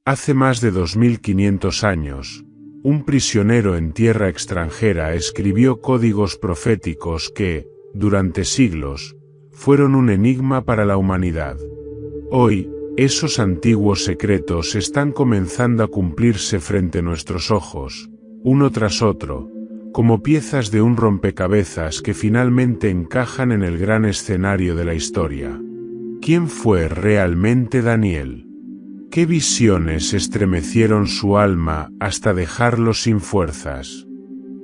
Hace más de 2500 años, un prisionero en tierra extranjera escribió códigos proféticos que, durante siglos, fueron un enigma para la humanidad. Hoy, esos antiguos secretos están comenzando a cumplirse frente a nuestros ojos, uno tras otro, como piezas de un rompecabezas que finalmente encajan en el gran escenario de la historia. ¿Quién fue realmente Daniel? ¿Qué visiones estremecieron su alma hasta dejarlo sin fuerzas?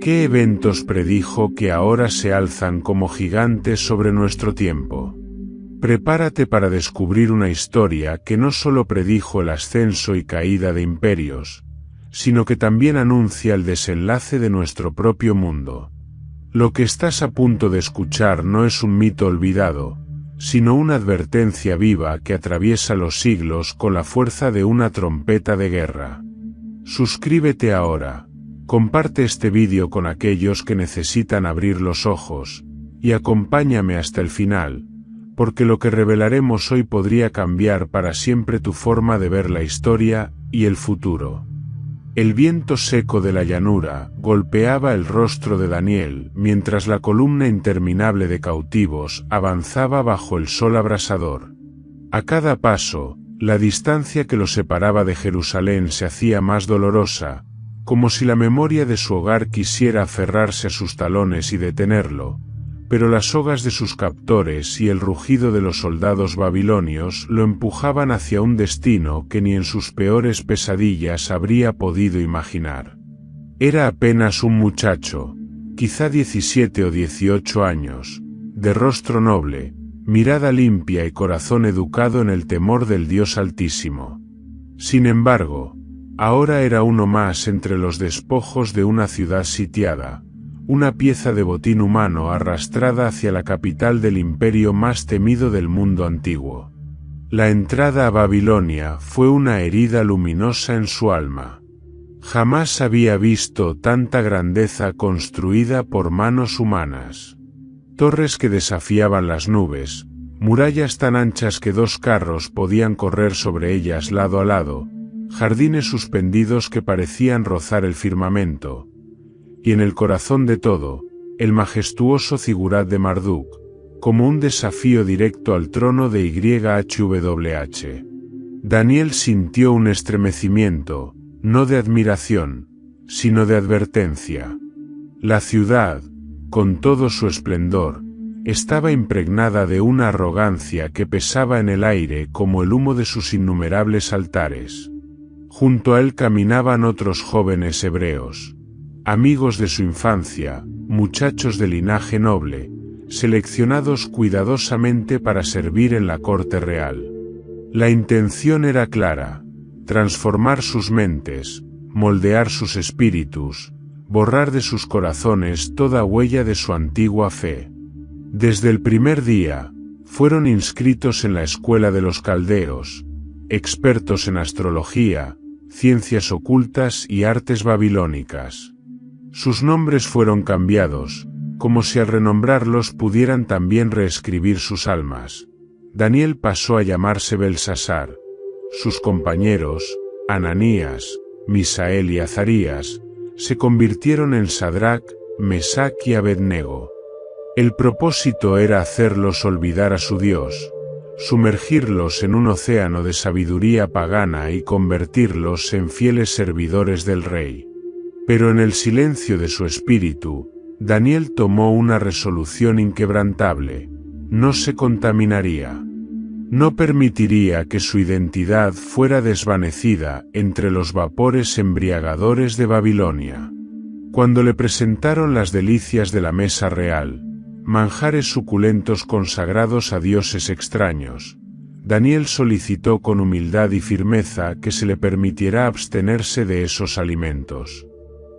¿Qué eventos predijo que ahora se alzan como gigantes sobre nuestro tiempo? Prepárate para descubrir una historia que no solo predijo el ascenso y caída de imperios, sino que también anuncia el desenlace de nuestro propio mundo. Lo que estás a punto de escuchar no es un mito olvidado, sino una advertencia viva que atraviesa los siglos con la fuerza de una trompeta de guerra. Suscríbete ahora, comparte este vídeo con aquellos que necesitan abrir los ojos, y acompáñame hasta el final, porque lo que revelaremos hoy podría cambiar para siempre tu forma de ver la historia y el futuro. El viento seco de la llanura golpeaba el rostro de Daniel mientras la columna interminable de cautivos avanzaba bajo el sol abrasador. A cada paso, la distancia que lo separaba de Jerusalén se hacía más dolorosa, como si la memoria de su hogar quisiera aferrarse a sus talones y detenerlo, pero las sogas de sus captores y el rugido de los soldados babilonios lo empujaban hacia un destino que ni en sus peores pesadillas habría podido imaginar. Era apenas un muchacho, quizá 17 o 18 años, de rostro noble, mirada limpia y corazón educado en el temor del Dios Altísimo. Sin embargo, ahora era uno más entre los despojos de una ciudad sitiada, una pieza de botín humano arrastrada hacia la capital del imperio más temido del mundo antiguo. La entrada a Babilonia fue una herida luminosa en su alma. Jamás había visto tanta grandeza construida por manos humanas. Torres que desafiaban las nubes, murallas tan anchas que 2 carros podían correr sobre ellas lado a lado, jardines suspendidos que parecían rozar el firmamento, y en el corazón de todo, el majestuoso zigurat de Marduk, como un desafío directo al trono de YHWH. Daniel sintió un estremecimiento, no de admiración, sino de advertencia. La ciudad, con todo su esplendor, estaba impregnada de una arrogancia que pesaba en el aire como el humo de sus innumerables altares. Junto a él caminaban otros jóvenes hebreos, amigos de su infancia, muchachos de linaje noble, seleccionados cuidadosamente para servir en la corte real. La intención era clara: transformar sus mentes, moldear sus espíritus, borrar de sus corazones toda huella de su antigua fe. Desde el primer día, fueron inscritos en la escuela de los caldeos, expertos en astrología, ciencias ocultas y artes babilónicas. Sus nombres fueron cambiados, como si al renombrarlos pudieran también reescribir sus almas. Daniel pasó a llamarse Belsasar. Sus compañeros, Ananías, Misael y Azarías, se convirtieron en Sadrac, Mesac y Abednego. El propósito era hacerlos olvidar a su Dios, sumergirlos en un océano de sabiduría pagana y convertirlos en fieles servidores del rey. Pero en el silencio de su espíritu, Daniel tomó una resolución inquebrantable: no se contaminaría. No permitiría que su identidad fuera desvanecida entre los vapores embriagadores de Babilonia. Cuando le presentaron las delicias de la mesa real, manjares suculentos consagrados a dioses extraños, Daniel solicitó con humildad y firmeza que se le permitiera abstenerse de esos alimentos.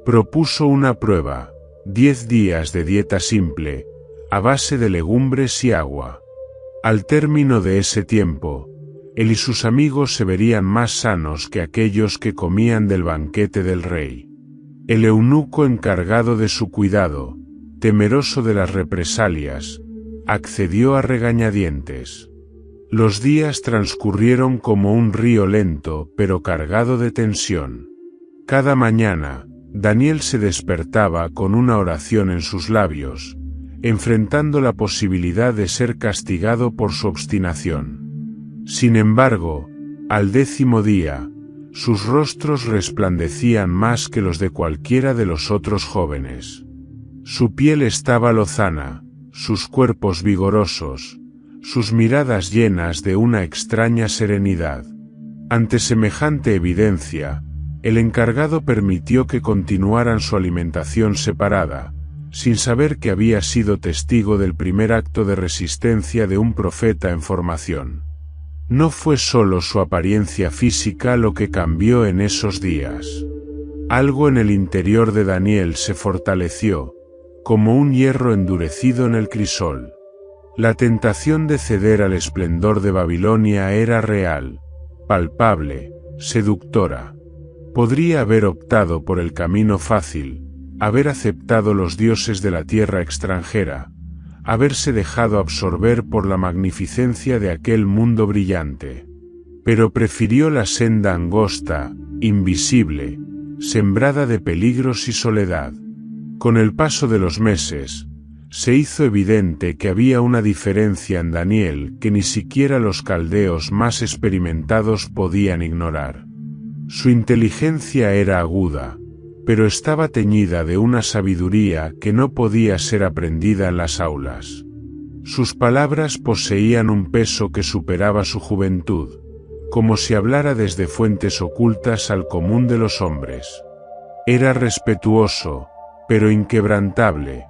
Propuso una prueba: 10 días de dieta simple, a base de legumbres y agua. Al término de ese tiempo, él y sus amigos se verían más sanos que aquellos que comían del banquete del rey. El eunuco encargado de su cuidado, temeroso de las represalias, accedió a regañadientes. Los días transcurrieron como un río lento pero cargado de tensión. Cada mañana, Daniel se despertaba con una oración en sus labios, enfrentando la posibilidad de ser castigado por su obstinación. Sin embargo, al 10º día, sus rostros resplandecían más que los de cualquiera de los otros jóvenes. Su piel estaba lozana, sus cuerpos vigorosos, sus miradas llenas de una extraña serenidad. Ante semejante evidencia, el encargado permitió que continuaran su alimentación separada, sin saber que había sido testigo del primer acto de resistencia de un profeta en formación. No fue solo su apariencia física lo que cambió en esos días. Algo en el interior de Daniel se fortaleció, como un hierro endurecido en el crisol. La tentación de ceder al esplendor de Babilonia era real, palpable, seductora. Podría haber optado por el camino fácil, haber aceptado los dioses de la tierra extranjera, haberse dejado absorber por la magnificencia de aquel mundo brillante. Pero prefirió la senda angosta, invisible, sembrada de peligros y soledad. Con el paso de los meses, se hizo evidente que había una diferencia en Daniel que ni siquiera los caldeos más experimentados podían ignorar. Su inteligencia era aguda, pero estaba teñida de una sabiduría que no podía ser aprendida en las aulas. Sus palabras poseían un peso que superaba su juventud, como si hablara desde fuentes ocultas al común de los hombres. Era respetuoso, pero inquebrantable,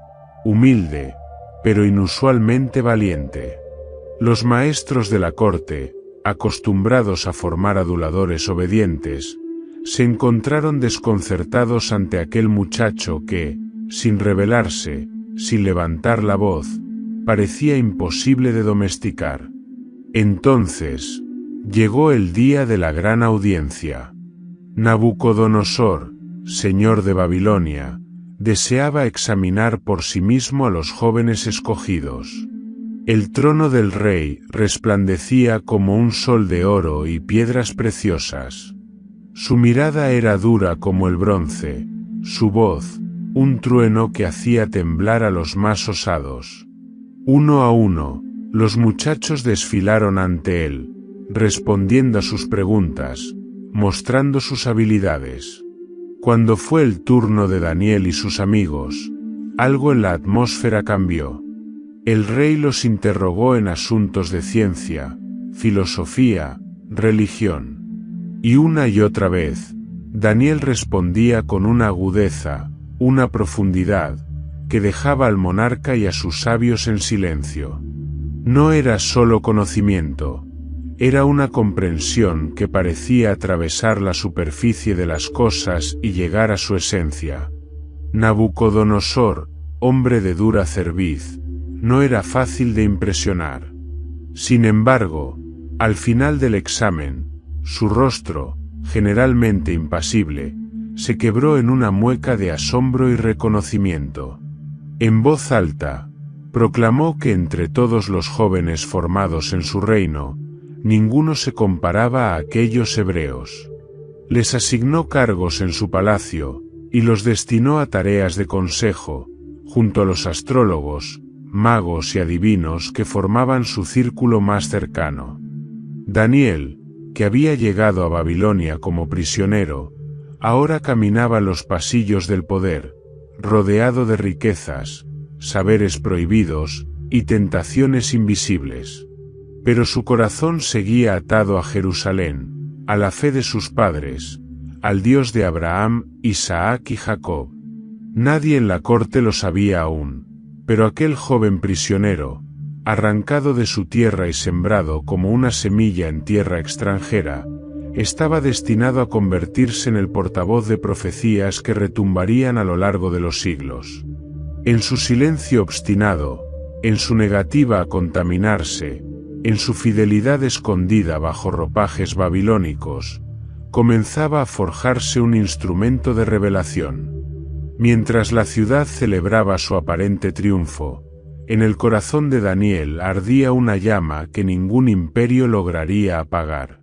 humilde, pero inusualmente valiente. Los maestros de la corte, acostumbrados a formar aduladores obedientes, se encontraron desconcertados ante aquel muchacho que, sin rebelarse, sin levantar la voz, parecía imposible de domesticar. Entonces, llegó el día de la gran audiencia. Nabucodonosor, señor de Babilonia, deseaba examinar por sí mismo a los jóvenes escogidos. El trono del rey resplandecía como un sol de oro y piedras preciosas. Su mirada era dura como el bronce, su voz, un trueno que hacía temblar a los más osados. Uno a uno, los muchachos desfilaron ante él, respondiendo a sus preguntas, mostrando sus habilidades. Cuando fue el turno de Daniel y sus amigos, algo en la atmósfera cambió. El rey los interrogó en asuntos de ciencia, filosofía, religión. Y una y otra vez, Daniel respondía con una agudeza, una profundidad, que dejaba al monarca y a sus sabios en silencio. No era solo conocimiento, era una comprensión que parecía atravesar la superficie de las cosas y llegar a su esencia. Nabucodonosor, hombre de dura cerviz, no era fácil de impresionar. Sin embargo, al final del examen, su rostro, generalmente impasible, se quebró en una mueca de asombro y reconocimiento. En voz alta, proclamó que entre todos los jóvenes formados en su reino, ninguno se comparaba a aquellos hebreos. Les asignó cargos en su palacio, y los destinó a tareas de consejo, junto a los astrólogos, magos y adivinos que formaban su círculo más cercano. Daniel, que había llegado a Babilonia como prisionero, ahora caminaba los pasillos del poder, rodeado de riquezas, saberes prohibidos y tentaciones invisibles. Pero su corazón seguía atado a Jerusalén, a la fe de sus padres, al Dios de Abraham, Isaac y Jacob. Nadie en la corte lo sabía aún, pero aquel joven prisionero, arrancado de su tierra y sembrado como una semilla en tierra extranjera, estaba destinado a convertirse en el portavoz de profecías que retumbarían a lo largo de los siglos. En su silencio obstinado, en su negativa a contaminarse, en su fidelidad escondida bajo ropajes babilónicos, comenzaba a forjarse un instrumento de revelación. Mientras la ciudad celebraba su aparente triunfo, En el corazón de Daniel ardía una llama que ningún imperio lograría apagar.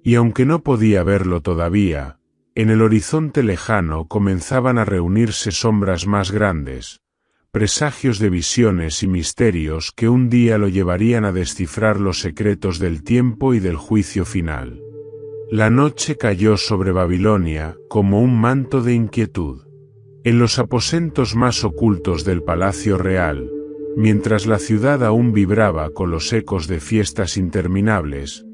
Y aunque no podía verlo todavía, en el horizonte lejano comenzaban a reunirse sombras más grandes, presagios de visiones y misterios que un día lo llevarían a descifrar los secretos del tiempo y del juicio final. La noche cayó sobre Babilonia como un manto de inquietud. En los aposentos más ocultos del palacio real, mientras la ciudad aún vibraba con los ecos de fiestas interminables,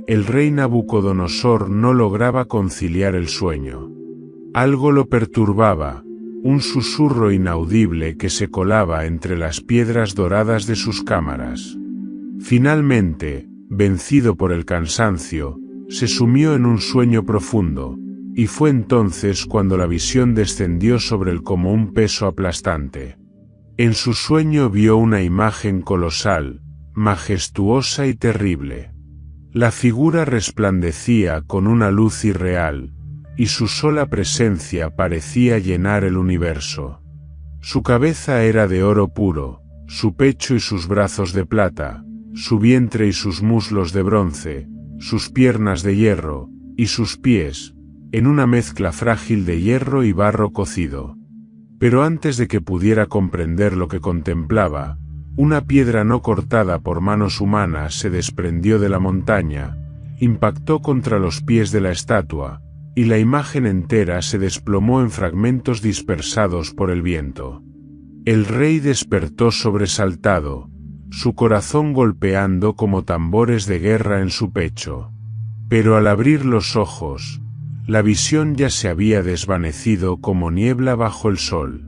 el rey Nabucodonosor no lograba conciliar el sueño. Algo lo perturbaba, un susurro inaudible que se colaba entre las piedras doradas de sus cámaras. Finalmente, vencido por el cansancio, se sumió en un sueño profundo, y fue entonces cuando la visión descendió sobre él como un peso aplastante. En su sueño vio una imagen colosal, majestuosa y terrible. La figura resplandecía con una luz irreal, y su sola presencia parecía llenar el universo. Su cabeza era de oro puro, su pecho y sus brazos de plata, su vientre y sus muslos de bronce, sus piernas de hierro, y sus pies, en una mezcla frágil de hierro y barro cocido. Pero antes de que pudiera comprender lo que contemplaba, una piedra no cortada por manos humanas se desprendió de la montaña, impactó contra los pies de la estatua, y la imagen entera se desplomó en fragmentos dispersados por el viento. El rey despertó sobresaltado, su corazón golpeando como tambores de guerra en su pecho. Pero al abrir los ojos, la visión ya se había desvanecido como niebla bajo el sol.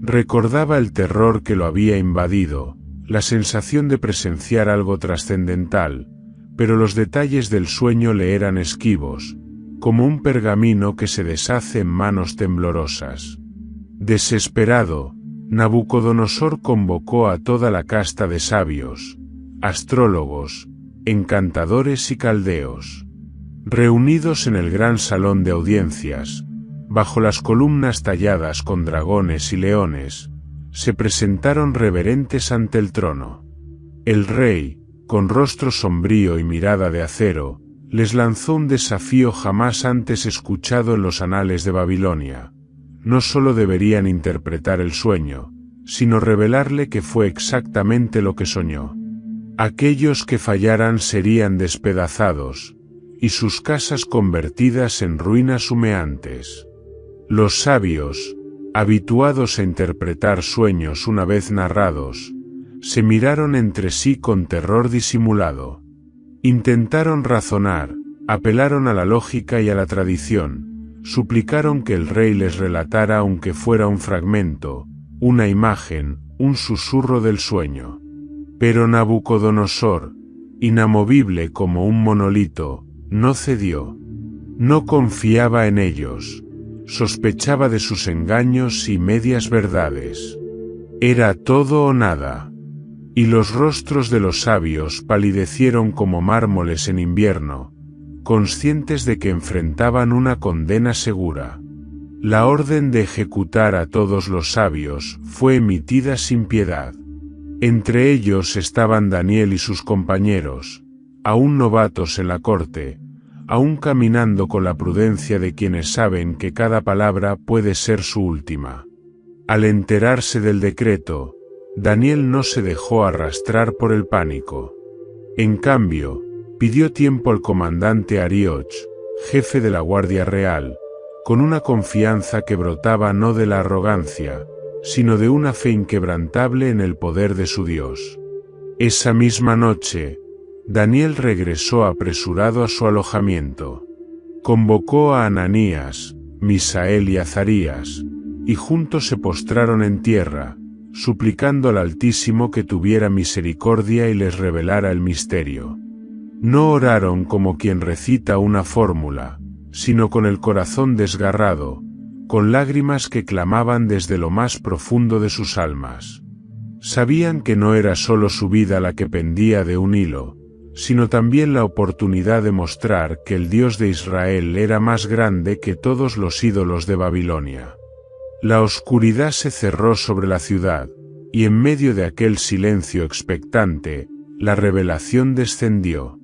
Recordaba el terror que lo había invadido, la sensación de presenciar algo trascendental, pero los detalles del sueño le eran esquivos, como un pergamino que se deshace en manos temblorosas. Desesperado, Nabucodonosor convocó a toda la casta de sabios, astrólogos, encantadores y caldeos. Reunidos en el gran salón de audiencias, bajo las columnas talladas con dragones y leones, se presentaron reverentes ante el trono. El rey, con rostro sombrío y mirada de acero, les lanzó un desafío jamás antes escuchado en los anales de Babilonia. No solo deberían interpretar el sueño, sino revelarle que fue exactamente lo que soñó. Aquellos que fallaran serían despedazados, y sus casas convertidas en ruinas humeantes. Los sabios, habituados a interpretar sueños una vez narrados, se miraron entre sí con terror disimulado. Intentaron razonar, apelaron a la lógica y a la tradición, suplicaron que el rey les relatara aunque fuera un fragmento, una imagen, un susurro del sueño. Pero Nabucodonosor, inamovible como un monolito, no cedió. No confiaba en ellos. Sospechaba de sus engaños y medias verdades. Era todo o nada. Y los rostros de los sabios palidecieron como mármoles en invierno, conscientes de que enfrentaban una condena segura. La orden de ejecutar a todos los sabios fue emitida sin piedad. Entre ellos estaban Daniel y sus compañeros, aún novatos en la corte, aún caminando con la prudencia de quienes saben que cada palabra puede ser su última. Al enterarse del decreto, Daniel no se dejó arrastrar por el pánico. En cambio, pidió tiempo al comandante Arioch, jefe de la Guardia Real, con una confianza que brotaba no de la arrogancia, sino de una fe inquebrantable en el poder de su Dios. Esa misma noche, Daniel regresó apresurado a su alojamiento. Convocó a Ananías, Misael y Azarías, y juntos se postraron en tierra, suplicando al Altísimo que tuviera misericordia y les revelara el misterio. No oraron como quien recita una fórmula, sino con el corazón desgarrado, con lágrimas que clamaban desde lo más profundo de sus almas. Sabían que no era solo su vida la que pendía de un hilo, sino también la oportunidad de mostrar que el Dios de Israel era más grande que todos los ídolos de Babilonia. La oscuridad se cerró sobre la ciudad, y en medio de aquel silencio expectante, la revelación descendió.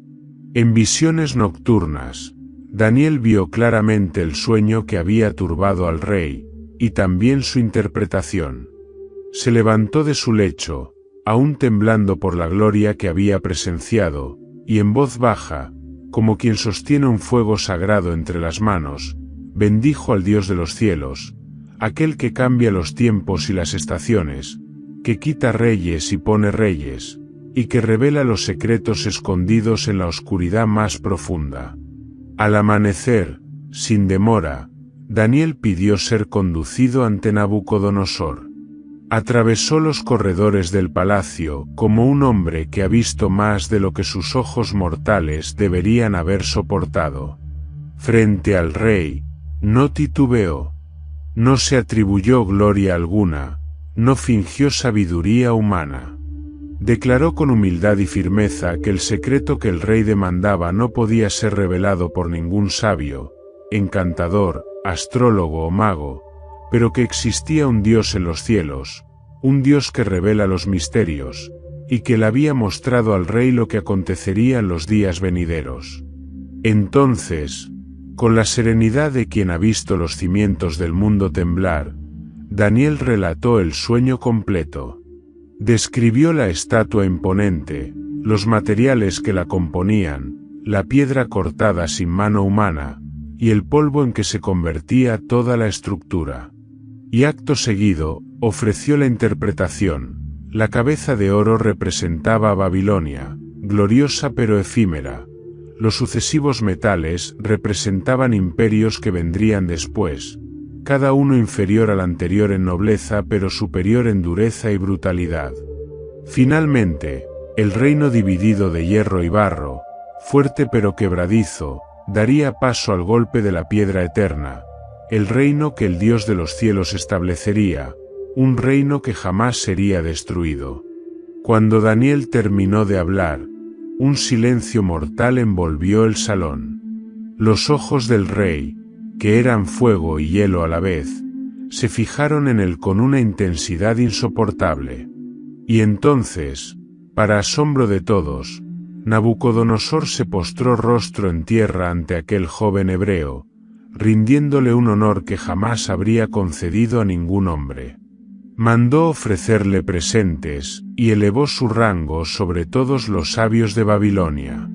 En visiones nocturnas, Daniel vio claramente el sueño que había turbado al rey, y también su interpretación. Se levantó de su lecho, aún temblando por la gloria que había presenciado, y en voz baja, como quien sostiene un fuego sagrado entre las manos, bendijo al Dios de los cielos, aquel que cambia los tiempos y las estaciones, que quita reyes y pone reyes, y que revela los secretos escondidos en la oscuridad más profunda. Al amanecer, sin demora, Daniel pidió ser conducido ante Nabucodonosor. Atravesó los corredores del palacio como un hombre que ha visto más de lo que sus ojos mortales deberían haber soportado. Frente al rey, no titubeó. No se atribuyó gloria alguna, no fingió sabiduría humana. Declaró con humildad y firmeza que el secreto que el rey demandaba no podía ser revelado por ningún sabio, encantador, astrólogo o mago, pero que existía un Dios en los cielos, un Dios que revela los misterios, y que le había mostrado al rey lo que acontecería en los días venideros. Entonces, con la serenidad de quien ha visto los cimientos del mundo temblar, Daniel relató el sueño completo. Describió la estatua imponente, los materiales que la componían, la piedra cortada sin mano humana, y el polvo en que se convertía toda la estructura. Y acto seguido, ofreció la interpretación. La cabeza de oro representaba a Babilonia, gloriosa pero efímera. Los sucesivos metales representaban imperios que vendrían después, cada uno inferior al anterior en nobleza pero superior en dureza y brutalidad. Finalmente, el reino dividido de hierro y barro, fuerte pero quebradizo, daría paso al golpe de la piedra eterna, el reino que el Dios de los cielos establecería, un reino que jamás sería destruido. Cuando Daniel terminó de hablar, un silencio mortal envolvió el salón. Los ojos del rey, que eran fuego y hielo a la vez, se fijaron en él con una intensidad insoportable. Y entonces, para asombro de todos, Nabucodonosor se postró rostro en tierra ante aquel joven hebreo, rindiéndole un honor que jamás habría concedido a ningún hombre. Mandó ofrecerle presentes, y elevó su rango sobre todos los sabios de Babilonia.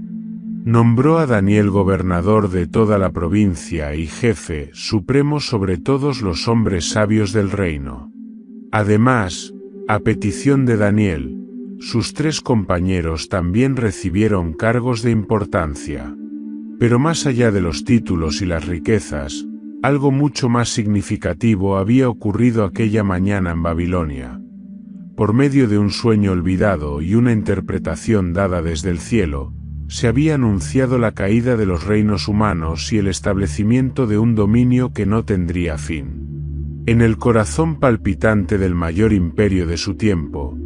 Nombró a Daniel gobernador de toda la provincia y jefe supremo sobre todos los hombres sabios del reino. Además, a petición de Daniel, sus 3 compañeros también recibieron cargos de importancia. Pero más allá de los títulos y las riquezas, algo mucho más significativo había ocurrido aquella mañana en Babilonia. Por medio de un sueño olvidado y una interpretación dada desde el cielo, se había anunciado la caída de los reinos humanos y el establecimiento de un dominio que no tendría fin. En el corazón palpitante del mayor imperio de su tiempo,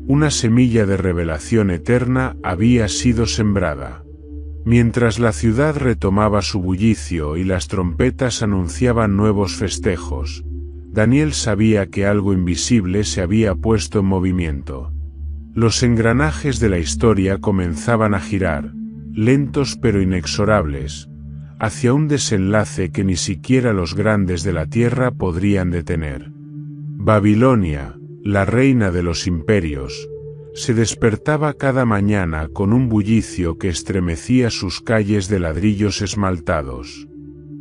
una semilla de revelación eterna había sido sembrada. Mientras la ciudad retomaba su bullicio y las trompetas anunciaban nuevos festejos, Daniel sabía que algo invisible se había puesto en movimiento. Los engranajes de la historia comenzaban a girar, lentos pero inexorables, hacia un desenlace que ni siquiera los grandes de la tierra podrían detener. Babilonia, la reina de los imperios, se despertaba cada mañana con un bullicio que estremecía sus calles de ladrillos esmaltados.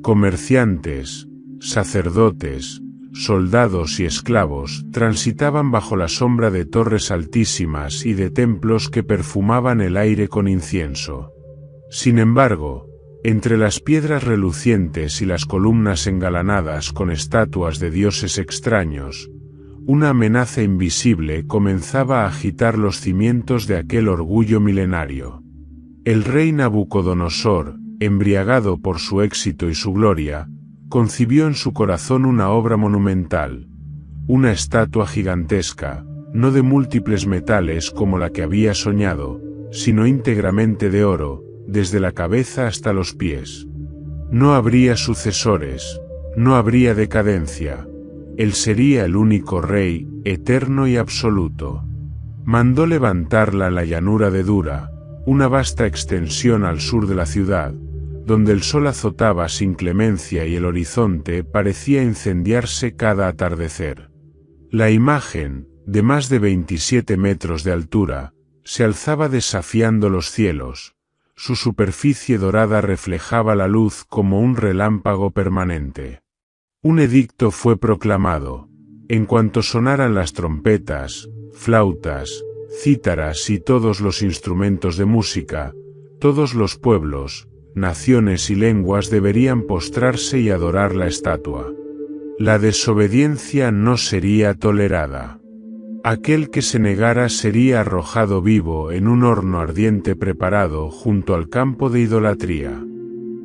Comerciantes, sacerdotes, soldados y esclavos transitaban bajo la sombra de torres altísimas y de templos que perfumaban el aire con incienso. Sin embargo, entre las piedras relucientes y las columnas engalanadas con estatuas de dioses extraños, una amenaza invisible comenzaba a agitar los cimientos de aquel orgullo milenario. El rey Nabucodonosor, embriagado por su éxito y su gloria, concibió en su corazón una obra monumental, una estatua gigantesca, no de múltiples metales como la que había soñado, sino íntegramente de oro, desde la cabeza hasta los pies. No habría sucesores, no habría decadencia. Él sería el único rey, eterno y absoluto. Mandó levantarla en la llanura de Dura, una vasta extensión al sur de la ciudad, donde el sol azotaba sin clemencia y el horizonte parecía incendiarse cada atardecer. La imagen, de más de 27 metros de altura, se alzaba desafiando los cielos. Su superficie dorada reflejaba la luz como un relámpago permanente. Un edicto fue proclamado. En cuanto sonaran las trompetas, flautas, cítaras y todos los instrumentos de música, todos los pueblos, naciones y lenguas deberían postrarse y adorar la estatua. La desobediencia no sería tolerada. Aquel que se negara sería arrojado vivo en un horno ardiente preparado junto al campo de idolatría.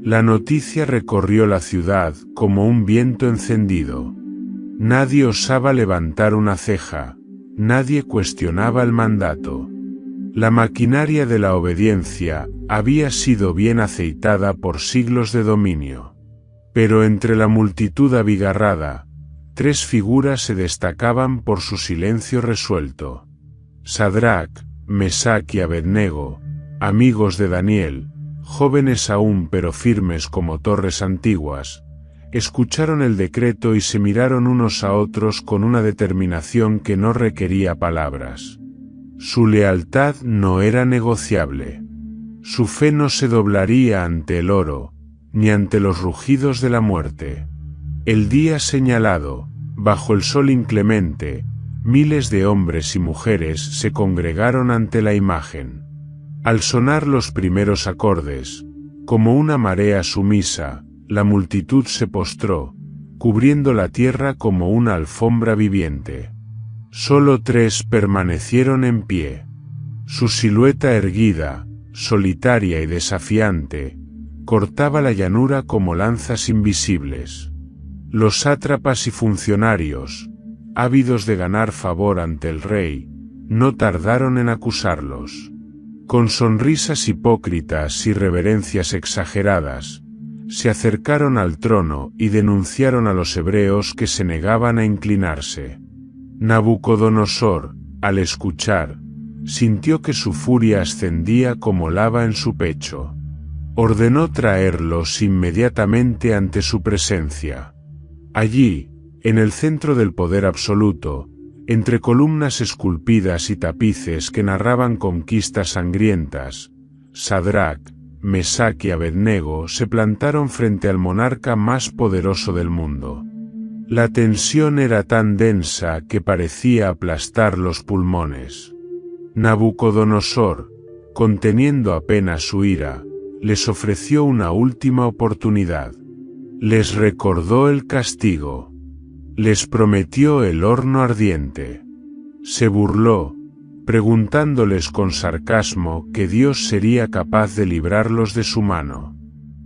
La noticia recorrió la ciudad como un viento encendido. Nadie osaba levantar una ceja, nadie cuestionaba el mandato. La maquinaria de la obediencia había sido bien aceitada por siglos de dominio. Pero entre la multitud abigarrada, 3 figuras se destacaban por su silencio resuelto. Sadrac, Mesac y Abednego, amigos de Daniel, jóvenes aún pero firmes como torres antiguas, escucharon el decreto y se miraron unos a otros con una determinación que no requería palabras. Su lealtad no era negociable. Su fe no se doblaría ante el oro, ni ante los rugidos de la muerte. El día señalado, bajo el sol inclemente, miles de hombres y mujeres se congregaron ante la imagen. Al sonar los primeros acordes, como una marea sumisa, la multitud se postró, cubriendo la tierra como una alfombra viviente. Solo 3 permanecieron en pie. Su silueta erguida, solitaria y desafiante, cortaba la llanura como lanzas invisibles. Los sátrapas y funcionarios, ávidos de ganar favor ante el rey, no tardaron en acusarlos. Con sonrisas hipócritas y reverencias exageradas, se acercaron al trono y denunciaron a los hebreos que se negaban a inclinarse. Nabucodonosor, al escuchar, sintió que su furia ascendía como lava en su pecho. Ordenó traerlos inmediatamente ante su presencia. Allí, en el centro del poder absoluto, entre columnas esculpidas y tapices que narraban conquistas sangrientas, Sadrac, Mesac y Abednego se plantaron frente al monarca más poderoso del mundo. La tensión era tan densa que parecía aplastar los pulmones. Nabucodonosor, conteniendo apenas su ira, les ofreció una última oportunidad. Les recordó el castigo. Les prometió el horno ardiente. Se burló, preguntándoles con sarcasmo que Dios sería capaz de librarlos de su mano.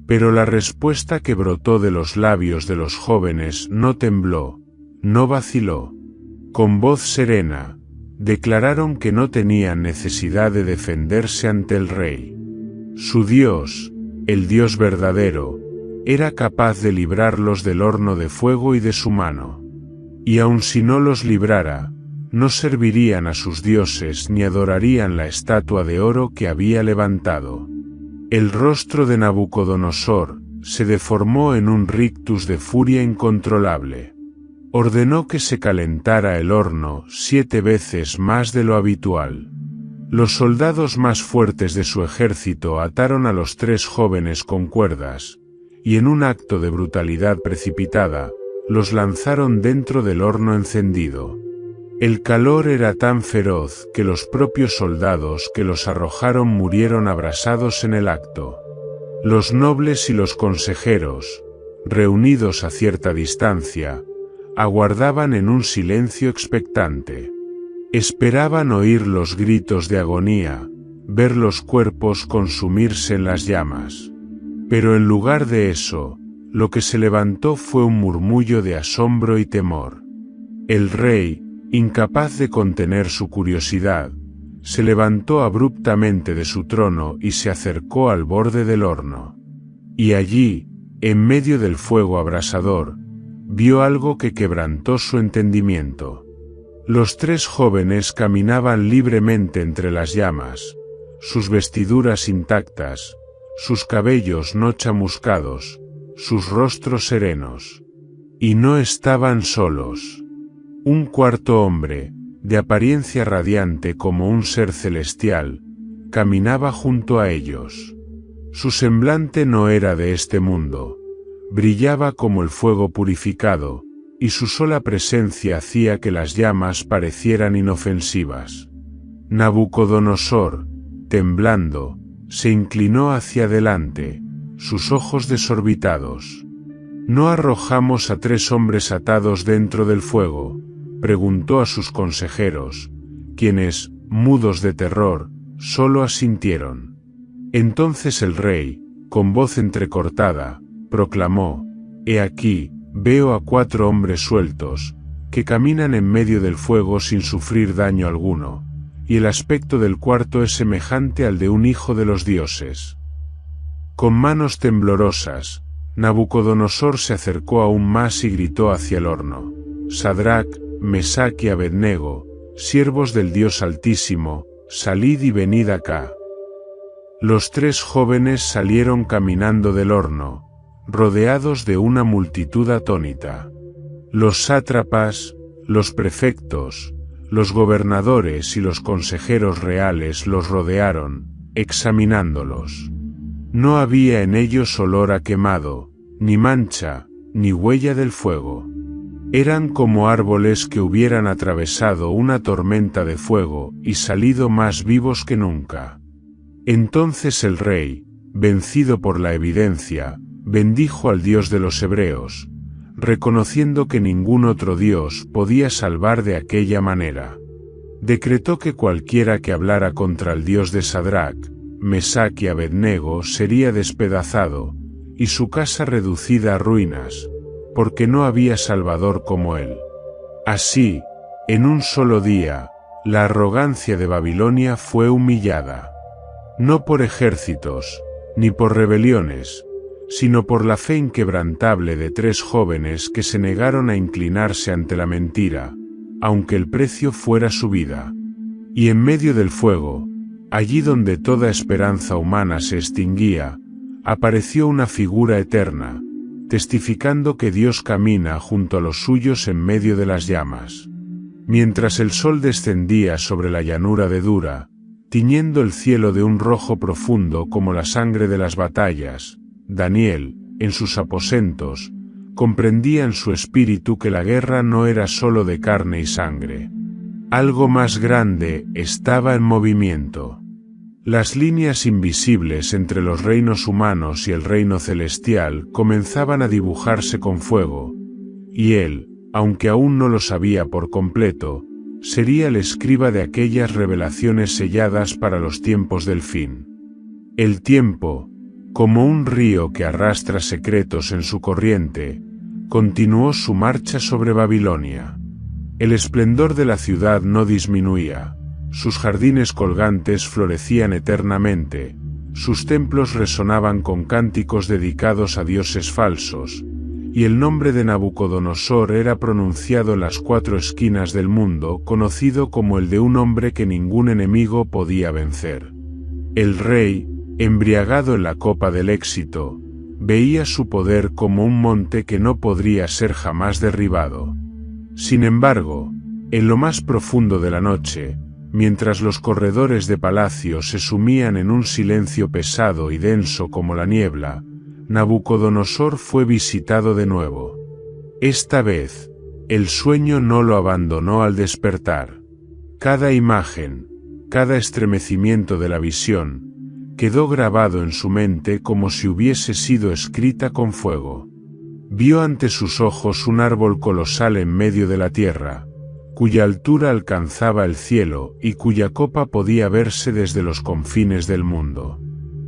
Pero la respuesta que brotó de los labios de los jóvenes no tembló, no vaciló. Con voz serena, declararon que no tenían necesidad de defenderse ante el rey. Su Dios, el Dios verdadero, era capaz de librarlos del horno de fuego y de su mano. Y aun si no los librara, no servirían a sus dioses ni adorarían la estatua de oro que había levantado. El rostro de Nabucodonosor se deformó en un rictus de furia incontrolable. Ordenó que se calentara el horno 7 veces más de lo habitual. Los soldados más fuertes de su ejército ataron a los 3 jóvenes con cuerdas, y en un acto de brutalidad precipitada, los lanzaron dentro del horno encendido. El calor era tan feroz que los propios soldados que los arrojaron murieron abrasados en el acto. Los nobles y los consejeros, reunidos a cierta distancia, aguardaban en un silencio expectante. Esperaban oír los gritos de agonía, ver los cuerpos consumirse en las llamas. Pero en lugar de eso, lo que se levantó fue un murmullo de asombro y temor. El rey, incapaz de contener su curiosidad, se levantó abruptamente de su trono y se acercó al borde del horno. Y allí, en medio del fuego abrasador, vio algo que quebrantó su entendimiento. Los 3 jóvenes caminaban libremente entre las llamas, sus vestiduras intactas, sus cabellos no chamuscados, sus rostros serenos. Y no estaban solos. Un cuarto hombre, de apariencia radiante como un ser celestial, caminaba junto a ellos. Su semblante no era de este mundo, brillaba como el fuego purificado, y su sola presencia hacía que las llamas parecieran inofensivas. Nabucodonosor, temblando, se inclinó hacia adelante, sus ojos desorbitados. ¿No arrojamos a 3 hombres atados dentro del fuego?, preguntó a sus consejeros, quienes, mudos de terror, solo asintieron. Entonces el rey, con voz entrecortada, proclamó: «He aquí, veo a 4 hombres sueltos, que caminan en medio del fuego sin sufrir daño alguno, y el aspecto del cuarto es semejante al de un hijo de los dioses». Con manos temblorosas, Nabucodonosor se acercó aún más y gritó hacia el horno: «Sadrac, Mesac y Abednego, siervos del Dios Altísimo, salid y venid acá». Los 3 jóvenes salieron caminando del horno, rodeados de una multitud atónita. Los sátrapas, los prefectos, los gobernadores y los consejeros reales los rodearon, examinándolos. No había en ellos olor a quemado, ni mancha, ni huella del fuego. Eran como árboles que hubieran atravesado una tormenta de fuego y salido más vivos que nunca. Entonces el rey, vencido por la evidencia, bendijo al Dios de los hebreos, reconociendo que ningún otro Dios podía salvar de aquella manera. Decretó que cualquiera que hablara contra el Dios de Sadrac, Mesac y Abednego sería despedazado, y su casa reducida a ruinas, porque no había salvador como él. Así, en un solo día, la arrogancia de Babilonia fue humillada. No por ejércitos, ni por rebeliones, sino por la fe inquebrantable de 3 jóvenes que se negaron a inclinarse ante la mentira, aunque el precio fuera su vida. Y en medio del fuego, allí donde toda esperanza humana se extinguía, apareció una figura eterna, testificando que Dios camina junto a los suyos en medio de las llamas. Mientras el sol descendía sobre la llanura de Dura, tiñendo el cielo de un rojo profundo como la sangre de las batallas, Daniel, en sus aposentos, comprendía en su espíritu que la guerra no era sólo de carne y sangre. Algo más grande estaba en movimiento. Las líneas invisibles entre los reinos humanos y el reino celestial comenzaban a dibujarse con fuego, y él, aunque aún no lo sabía por completo, sería el escriba de aquellas revelaciones selladas para los tiempos del fin. El tiempo, como un río que arrastra secretos en su corriente, continuó su marcha sobre Babilonia. El esplendor de la ciudad no disminuía, sus jardines colgantes florecían eternamente, sus templos resonaban con cánticos dedicados a dioses falsos, y el nombre de Nabucodonosor era pronunciado en las 4 esquinas del mundo, conocido como el de un hombre que ningún enemigo podía vencer. El rey, embriagado en la copa del éxito, veía su poder como un monte que no podría ser jamás derribado. Sin embargo, en lo más profundo de la noche, mientras los corredores de palacio se sumían en un silencio pesado y denso como la niebla, Nabucodonosor fue visitado de nuevo. Esta vez, el sueño no lo abandonó al despertar. Cada imagen, cada estremecimiento de la visión, quedó grabado en su mente como si hubiese sido escrita con fuego. Vio ante sus ojos un árbol colosal en medio de la tierra, cuya altura alcanzaba el cielo y cuya copa podía verse desde los confines del mundo.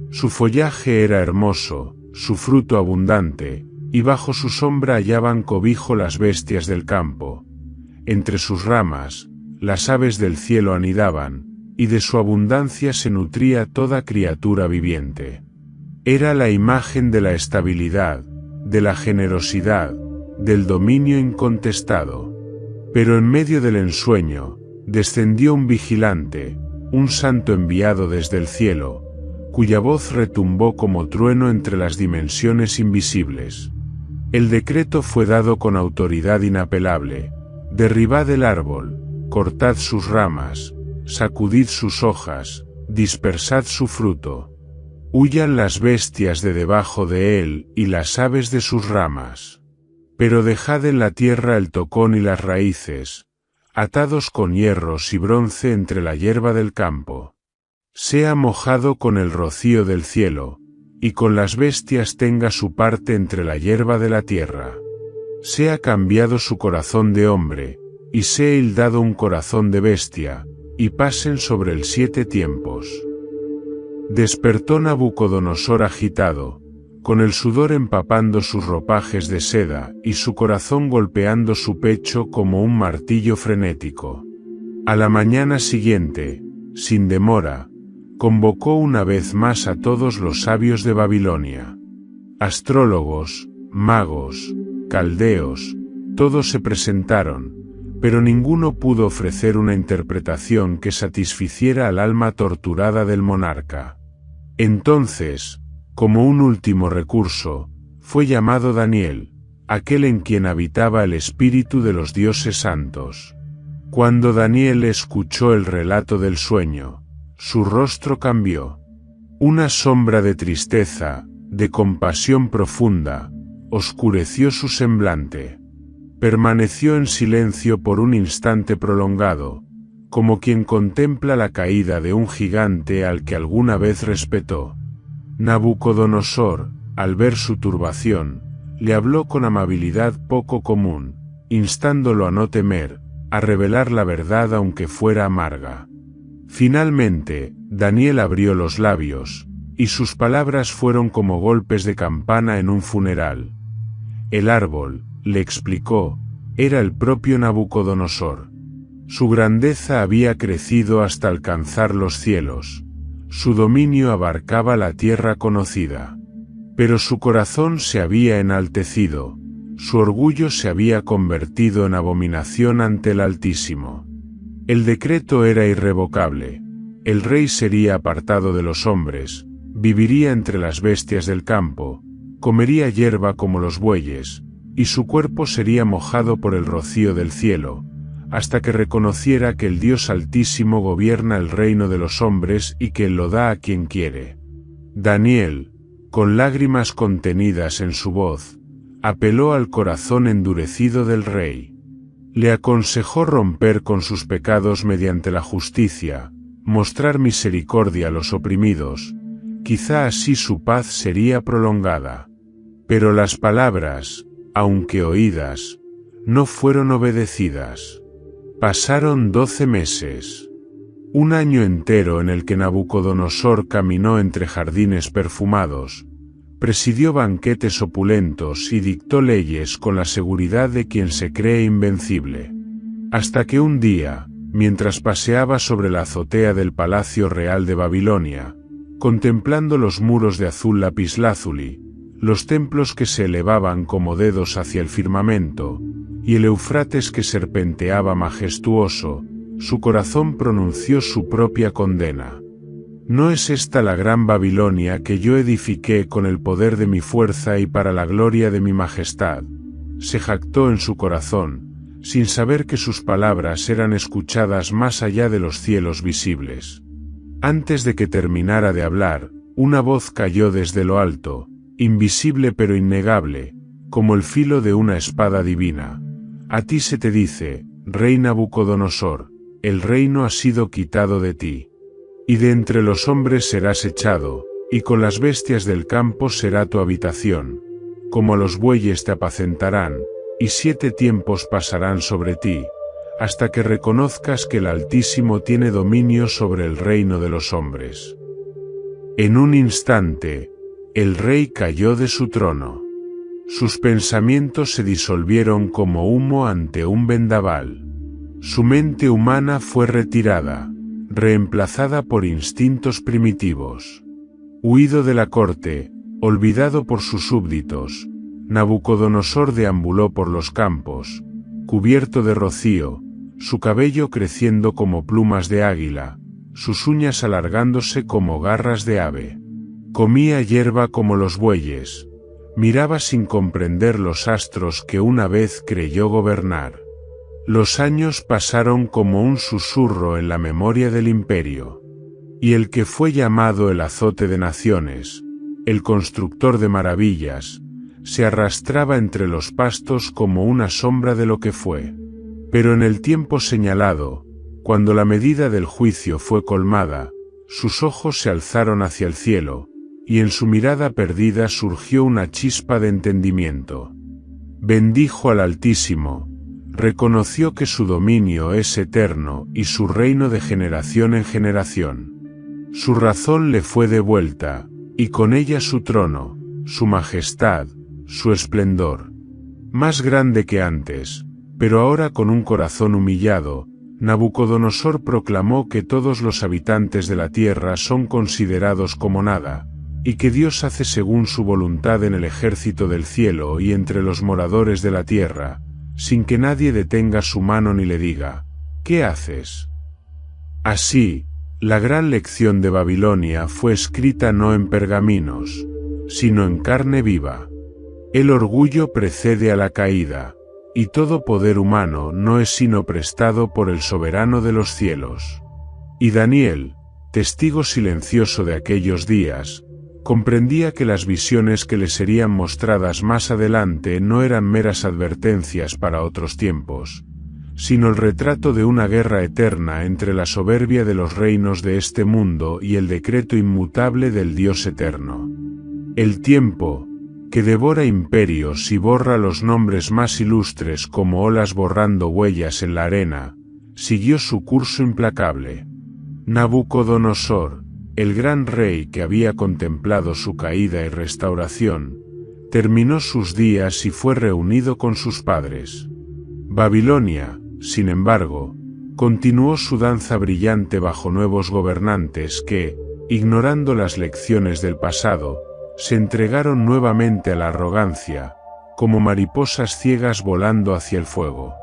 Su follaje era hermoso, su fruto abundante, y bajo su sombra hallaban cobijo las bestias del campo. Entre sus ramas, las aves del cielo anidaban, y de su abundancia se nutría toda criatura viviente. Era la imagen de la estabilidad, de la generosidad, del dominio incontestado. Pero en medio del ensueño, descendió un vigilante, un santo enviado desde el cielo, cuya voz retumbó como trueno entre las dimensiones invisibles. El decreto fue dado con autoridad inapelable: derribad el árbol, cortad sus ramas, sacudid sus hojas, dispersad su fruto. Huyan las bestias de debajo de él y las aves de sus ramas. Pero dejad en la tierra el tocón y las raíces, atados con hierros y bronce entre la hierba del campo. Sea mojado con el rocío del cielo, y con las bestias tenga su parte entre la hierba de la tierra. Sea cambiado su corazón de hombre, y sea hildado un corazón de bestia, y pasen sobre él 7 tiempos. Despertó Nabucodonosor agitado, con el sudor empapando sus ropajes de seda y su corazón golpeando su pecho como un martillo frenético. A la mañana siguiente, sin demora, convocó una vez más a todos los sabios de Babilonia. Astrólogos, magos, caldeos, todos se presentaron, pero ninguno pudo ofrecer una interpretación que satisficiera al alma torturada del monarca. Entonces, como un último recurso, fue llamado Daniel, aquel en quien habitaba el espíritu de los dioses santos. Cuando Daniel escuchó el relato del sueño, su rostro cambió. Una sombra de tristeza, de compasión profunda, oscureció su semblante. Permaneció en silencio por un instante prolongado, como quien contempla la caída de un gigante al que alguna vez respetó. Nabucodonosor, al ver su turbación, le habló con amabilidad poco común, instándolo a no temer, a revelar la verdad aunque fuera amarga. Finalmente, Daniel abrió los labios, y sus palabras fueron como golpes de campana en un funeral. El árbol, le explicó, era el propio Nabucodonosor. Su grandeza había crecido hasta alcanzar los cielos. Su dominio abarcaba la tierra conocida. Pero su corazón se había enaltecido, su orgullo se había convertido en abominación ante el Altísimo. El decreto era irrevocable. El rey sería apartado de los hombres, viviría entre las bestias del campo, comería hierba como los bueyes, y su cuerpo sería mojado por el rocío del cielo, hasta que reconociera que el Dios Altísimo gobierna el reino de los hombres y que lo da a quien quiere. Daniel, con lágrimas contenidas en su voz, apeló al corazón endurecido del rey. Le aconsejó romper con sus pecados mediante la justicia, mostrar misericordia a los oprimidos, quizá así su paz sería prolongada. Pero las palabras, aunque oídas, no fueron obedecidas. Pasaron 12 meses. Un año entero en el que Nabucodonosor caminó entre jardines perfumados, presidió banquetes opulentos y dictó leyes con la seguridad de quien se cree invencible. Hasta que un día, mientras paseaba sobre la azotea del Palacio Real de Babilonia, contemplando los muros de azul lapislázuli, los templos que se elevaban como dedos hacia el firmamento, y el Eufrates que serpenteaba majestuoso, su corazón pronunció su propia condena. ¿No es esta la gran Babilonia que yo edifiqué con el poder de mi fuerza y para la gloria de mi majestad? Se jactó en su corazón, sin saber que sus palabras eran escuchadas más allá de los cielos visibles. Antes de que terminara de hablar, una voz cayó desde lo alto, invisible pero innegable, como el filo de una espada divina. A ti se te dice, rey Nabucodonosor, el reino ha sido quitado de ti. Y de entre los hombres serás echado, y con las bestias del campo será tu habitación. Como los bueyes te apacentarán, y 7 tiempos pasarán sobre ti, hasta que reconozcas que el Altísimo tiene dominio sobre el reino de los hombres. En un instante, el rey cayó de su trono. Sus pensamientos se disolvieron como humo ante un vendaval. Su mente humana fue retirada, reemplazada por instintos primitivos. Huido de la corte, olvidado por sus súbditos, Nabucodonosor deambuló por los campos, cubierto de rocío, su cabello creciendo como plumas de águila, sus uñas alargándose como garras de ave. Comía hierba como los bueyes, miraba sin comprender los astros que una vez creyó gobernar. Los años pasaron como un susurro en la memoria del imperio. Y el que fue llamado el azote de naciones, el constructor de maravillas, se arrastraba entre los pastos como una sombra de lo que fue. Pero en el tiempo señalado, cuando la medida del juicio fue colmada, sus ojos se alzaron hacia el cielo, y en su mirada perdida surgió una chispa de entendimiento. Bendijo al Altísimo, reconoció que su dominio es eterno y su reino de generación en generación. Su razón le fue devuelta, y con ella su trono, su majestad, su esplendor. Más grande que antes, pero ahora con un corazón humillado, Nabucodonosor proclamó que todos los habitantes de la tierra son considerados como nada, y que Dios hace según su voluntad en el ejército del cielo y entre los moradores de la tierra, sin que nadie detenga su mano ni le diga, ¿qué haces? Así, la gran lección de Babilonia fue escrita no en pergaminos, sino en carne viva. El orgullo precede a la caída, y todo poder humano no es sino prestado por el soberano de los cielos. Y Daniel, testigo silencioso de aquellos días, comprendía que las visiones que le serían mostradas más adelante no eran meras advertencias para otros tiempos, sino el retrato de una guerra eterna entre la soberbia de los reinos de este mundo y el decreto inmutable del Dios eterno. El tiempo, que devora imperios y borra los nombres más ilustres como olas borrando huellas en la arena, siguió su curso implacable. Nabucodonosor, el gran rey que había contemplado su caída y restauración, terminó sus días y fue reunido con sus padres. Babilonia, sin embargo, continuó su danza brillante bajo nuevos gobernantes que, ignorando las lecciones del pasado, se entregaron nuevamente a la arrogancia, como mariposas ciegas volando hacia el fuego.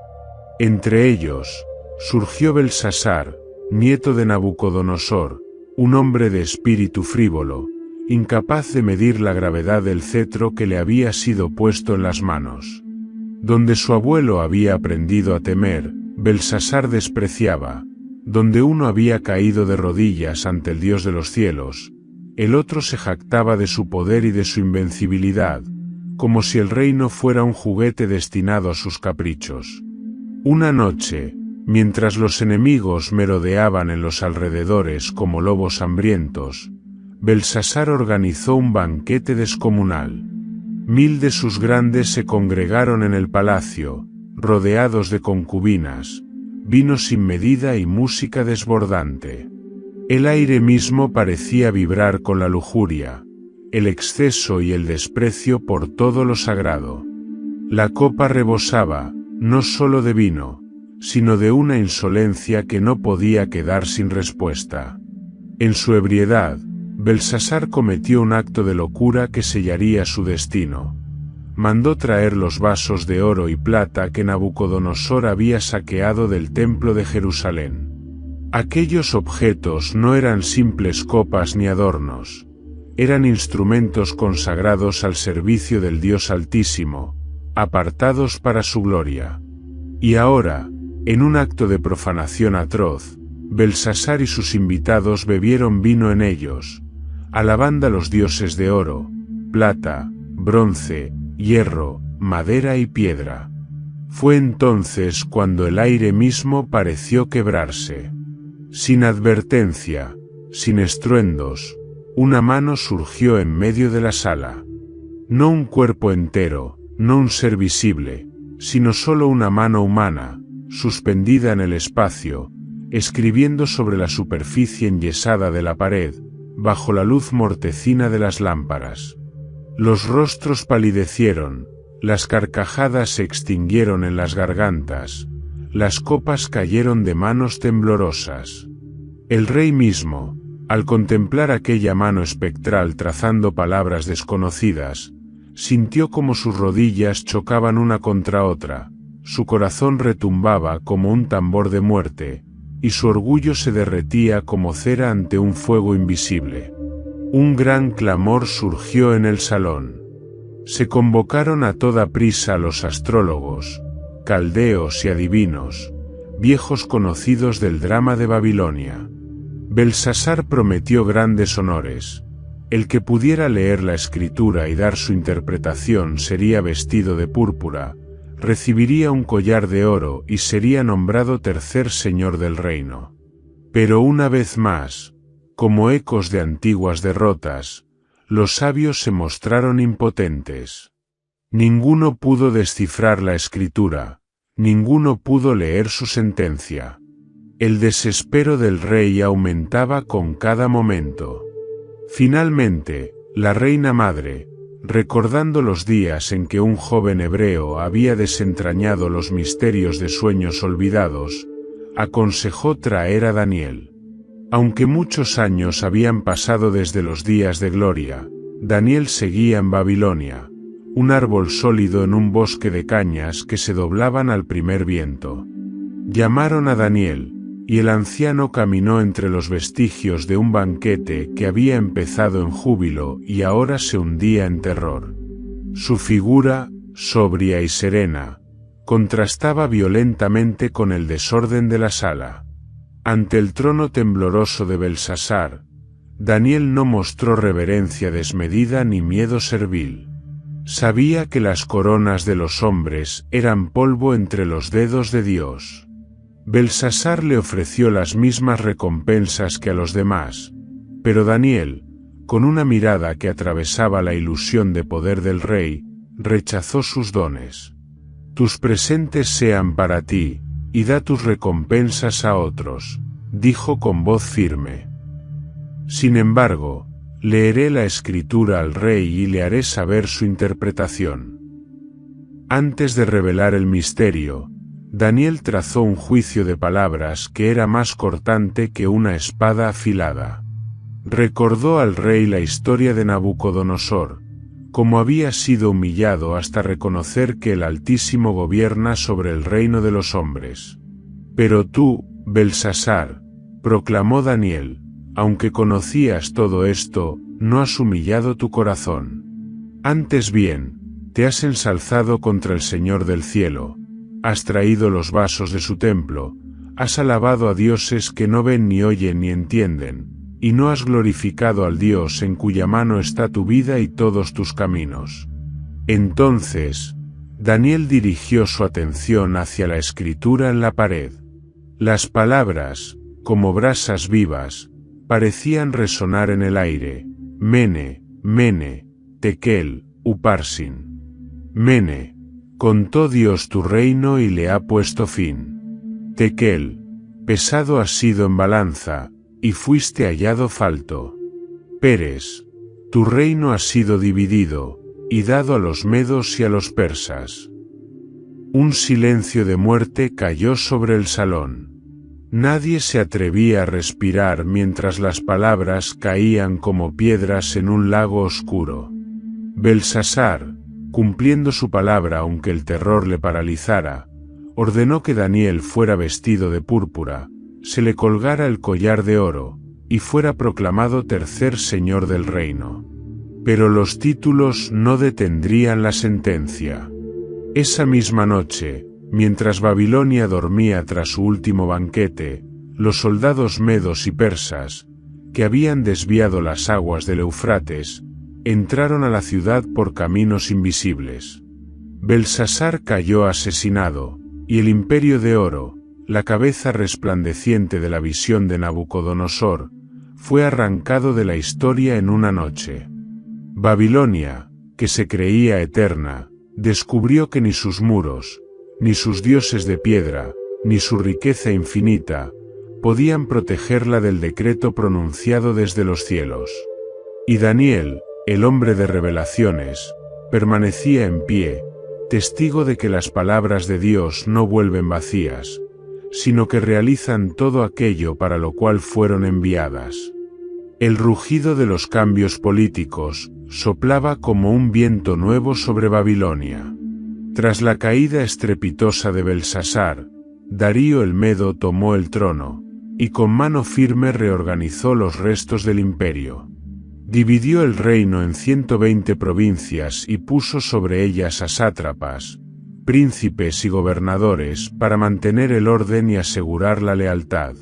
Entre ellos, surgió Belsasar, nieto de Nabucodonosor, un hombre de espíritu frívolo, incapaz de medir la gravedad del cetro que le había sido puesto en las manos. Donde su abuelo había aprendido a temer, Belsasar despreciaba; donde uno había caído de rodillas ante el Dios de los cielos, el otro se jactaba de su poder y de su invencibilidad, como si el reino fuera un juguete destinado a sus caprichos. Una noche, mientras los enemigos merodeaban en los alrededores como lobos hambrientos, Belsasar organizó un banquete descomunal. 1000 de sus grandes se congregaron en el palacio, rodeados de concubinas, vino sin medida y música desbordante. El aire mismo parecía vibrar con la lujuria, el exceso y el desprecio por todo lo sagrado. La copa rebosaba, no solo de vino, sino de una insolencia que no podía quedar sin respuesta. En su ebriedad, Belsasar cometió un acto de locura que sellaría su destino. Mandó traer los vasos de oro y plata que Nabucodonosor había saqueado del templo de Jerusalén. Aquellos objetos no eran simples copas ni adornos, eran instrumentos consagrados al servicio del Dios Altísimo, apartados para su gloria. Y ahora, en un acto de profanación atroz, Belsasar y sus invitados bebieron vino en ellos, alabando a los dioses de oro, plata, bronce, hierro, madera y piedra. Fue entonces cuando el aire mismo pareció quebrarse. Sin advertencia, sin estruendos, una mano surgió en medio de la sala. No un cuerpo entero, no un ser visible, sino solo una mano humana, suspendida en el espacio, escribiendo sobre la superficie enyesada de la pared, bajo la luz mortecina de las lámparas. Los rostros palidecieron, las carcajadas se extinguieron en las gargantas, las copas cayeron de manos temblorosas. El rey mismo, al contemplar aquella mano espectral trazando palabras desconocidas, Sintió como sus rodillas chocaban una contra otra, su corazón retumbaba como un tambor de muerte, y su orgullo se derretía como cera ante un fuego invisible. Un gran clamor surgió en el salón. Se convocaron a toda prisa a los astrólogos, caldeos y adivinos, viejos conocidos del drama de Babilonia. Belsasar prometió grandes honores. El que pudiera leer la escritura y dar su interpretación sería vestido de púrpura, recibiría un collar de oro y sería nombrado tercer señor del reino. Pero una vez más, como ecos de antiguas derrotas, los sabios se mostraron impotentes. Ninguno pudo descifrar la escritura, ninguno pudo leer su sentencia. El desespero del rey aumentaba con cada momento. Finalmente, la reina madre, recordando los días en que un joven hebreo había desentrañado los misterios de sueños olvidados, aconsejó traer a Daniel. Aunque muchos años habían pasado desde los días de gloria, Daniel seguía en Babilonia, un árbol sólido en un bosque de cañas que se doblaban al primer viento. Llamaron a Daniel, y el anciano caminó entre los vestigios de un banquete que había empezado en júbilo y ahora se hundía en terror. Su figura, sobria y serena, contrastaba violentamente con el desorden de la sala. Ante el trono tembloroso de Belsasar, Daniel no mostró reverencia desmedida ni miedo servil. Sabía que las coronas de los hombres eran polvo entre los dedos de Dios. Belsasar le ofreció las mismas recompensas que a los demás, pero Daniel, con una mirada que atravesaba la ilusión de poder del rey, rechazó sus dones. Tus presentes sean para ti, y da tus recompensas a otros, dijo con voz firme. Sin embargo, leeré la escritura al rey y le haré saber su interpretación. Antes de revelar el misterio, Daniel trazó un juicio de palabras que era más cortante que una espada afilada. Recordó al rey la historia de Nabucodonosor, cómo había sido humillado hasta reconocer que el Altísimo gobierna sobre el reino de los hombres. Pero tú, Belsasar, proclamó Daniel, aunque conocías todo esto, no has humillado tu corazón. Antes bien, te has ensalzado contra el Señor del cielo, has traído los vasos de su templo, has alabado a dioses que no ven ni oyen ni entienden, y no has glorificado al Dios en cuya mano está tu vida y todos tus caminos. Entonces, Daniel dirigió su atención hacia la escritura en la pared. Las palabras, como brasas vivas, parecían resonar en el aire. Mene, Mene, Tekel, Uparsin. Mene, contó Dios tu reino y le ha puesto fin. Tekel, pesado has sido en balanza, y fuiste hallado falto. Peres, tu reino ha sido dividido, y dado a los medos y a los persas. Un silencio de muerte cayó sobre el salón. Nadie se atrevía a respirar mientras las palabras caían como piedras en un lago oscuro. Belsasar, cumpliendo su palabra aunque el terror le paralizara, ordenó que Daniel fuera vestido de púrpura, se le colgara el collar de oro, y fuera proclamado tercer señor del reino. Pero los títulos no detendrían la sentencia. Esa misma noche, mientras Babilonia dormía tras su último banquete, los soldados medos y persas, que habían desviado las aguas del Eufrates, entraron a la ciudad por caminos invisibles. Belsasar cayó asesinado, y el imperio de oro, la cabeza resplandeciente de la visión de Nabucodonosor, fue arrancado de la historia en una noche. Babilonia, que se creía eterna, descubrió que ni sus muros, ni sus dioses de piedra, ni su riqueza infinita, podían protegerla del decreto pronunciado desde los cielos. Y Daniel, el hombre de revelaciones, permanecía en pie, testigo de que las palabras de Dios no vuelven vacías, sino que realizan todo aquello para lo cual fueron enviadas. El rugido de los cambios políticos soplaba como un viento nuevo sobre Babilonia. Tras la caída estrepitosa de Belsasar, Darío el Medo tomó el trono, y con mano firme reorganizó los restos del imperio. Dividió el reino en 120 provincias y puso sobre ellas a sátrapas, príncipes y gobernadores para mantener el orden y asegurar la lealtad.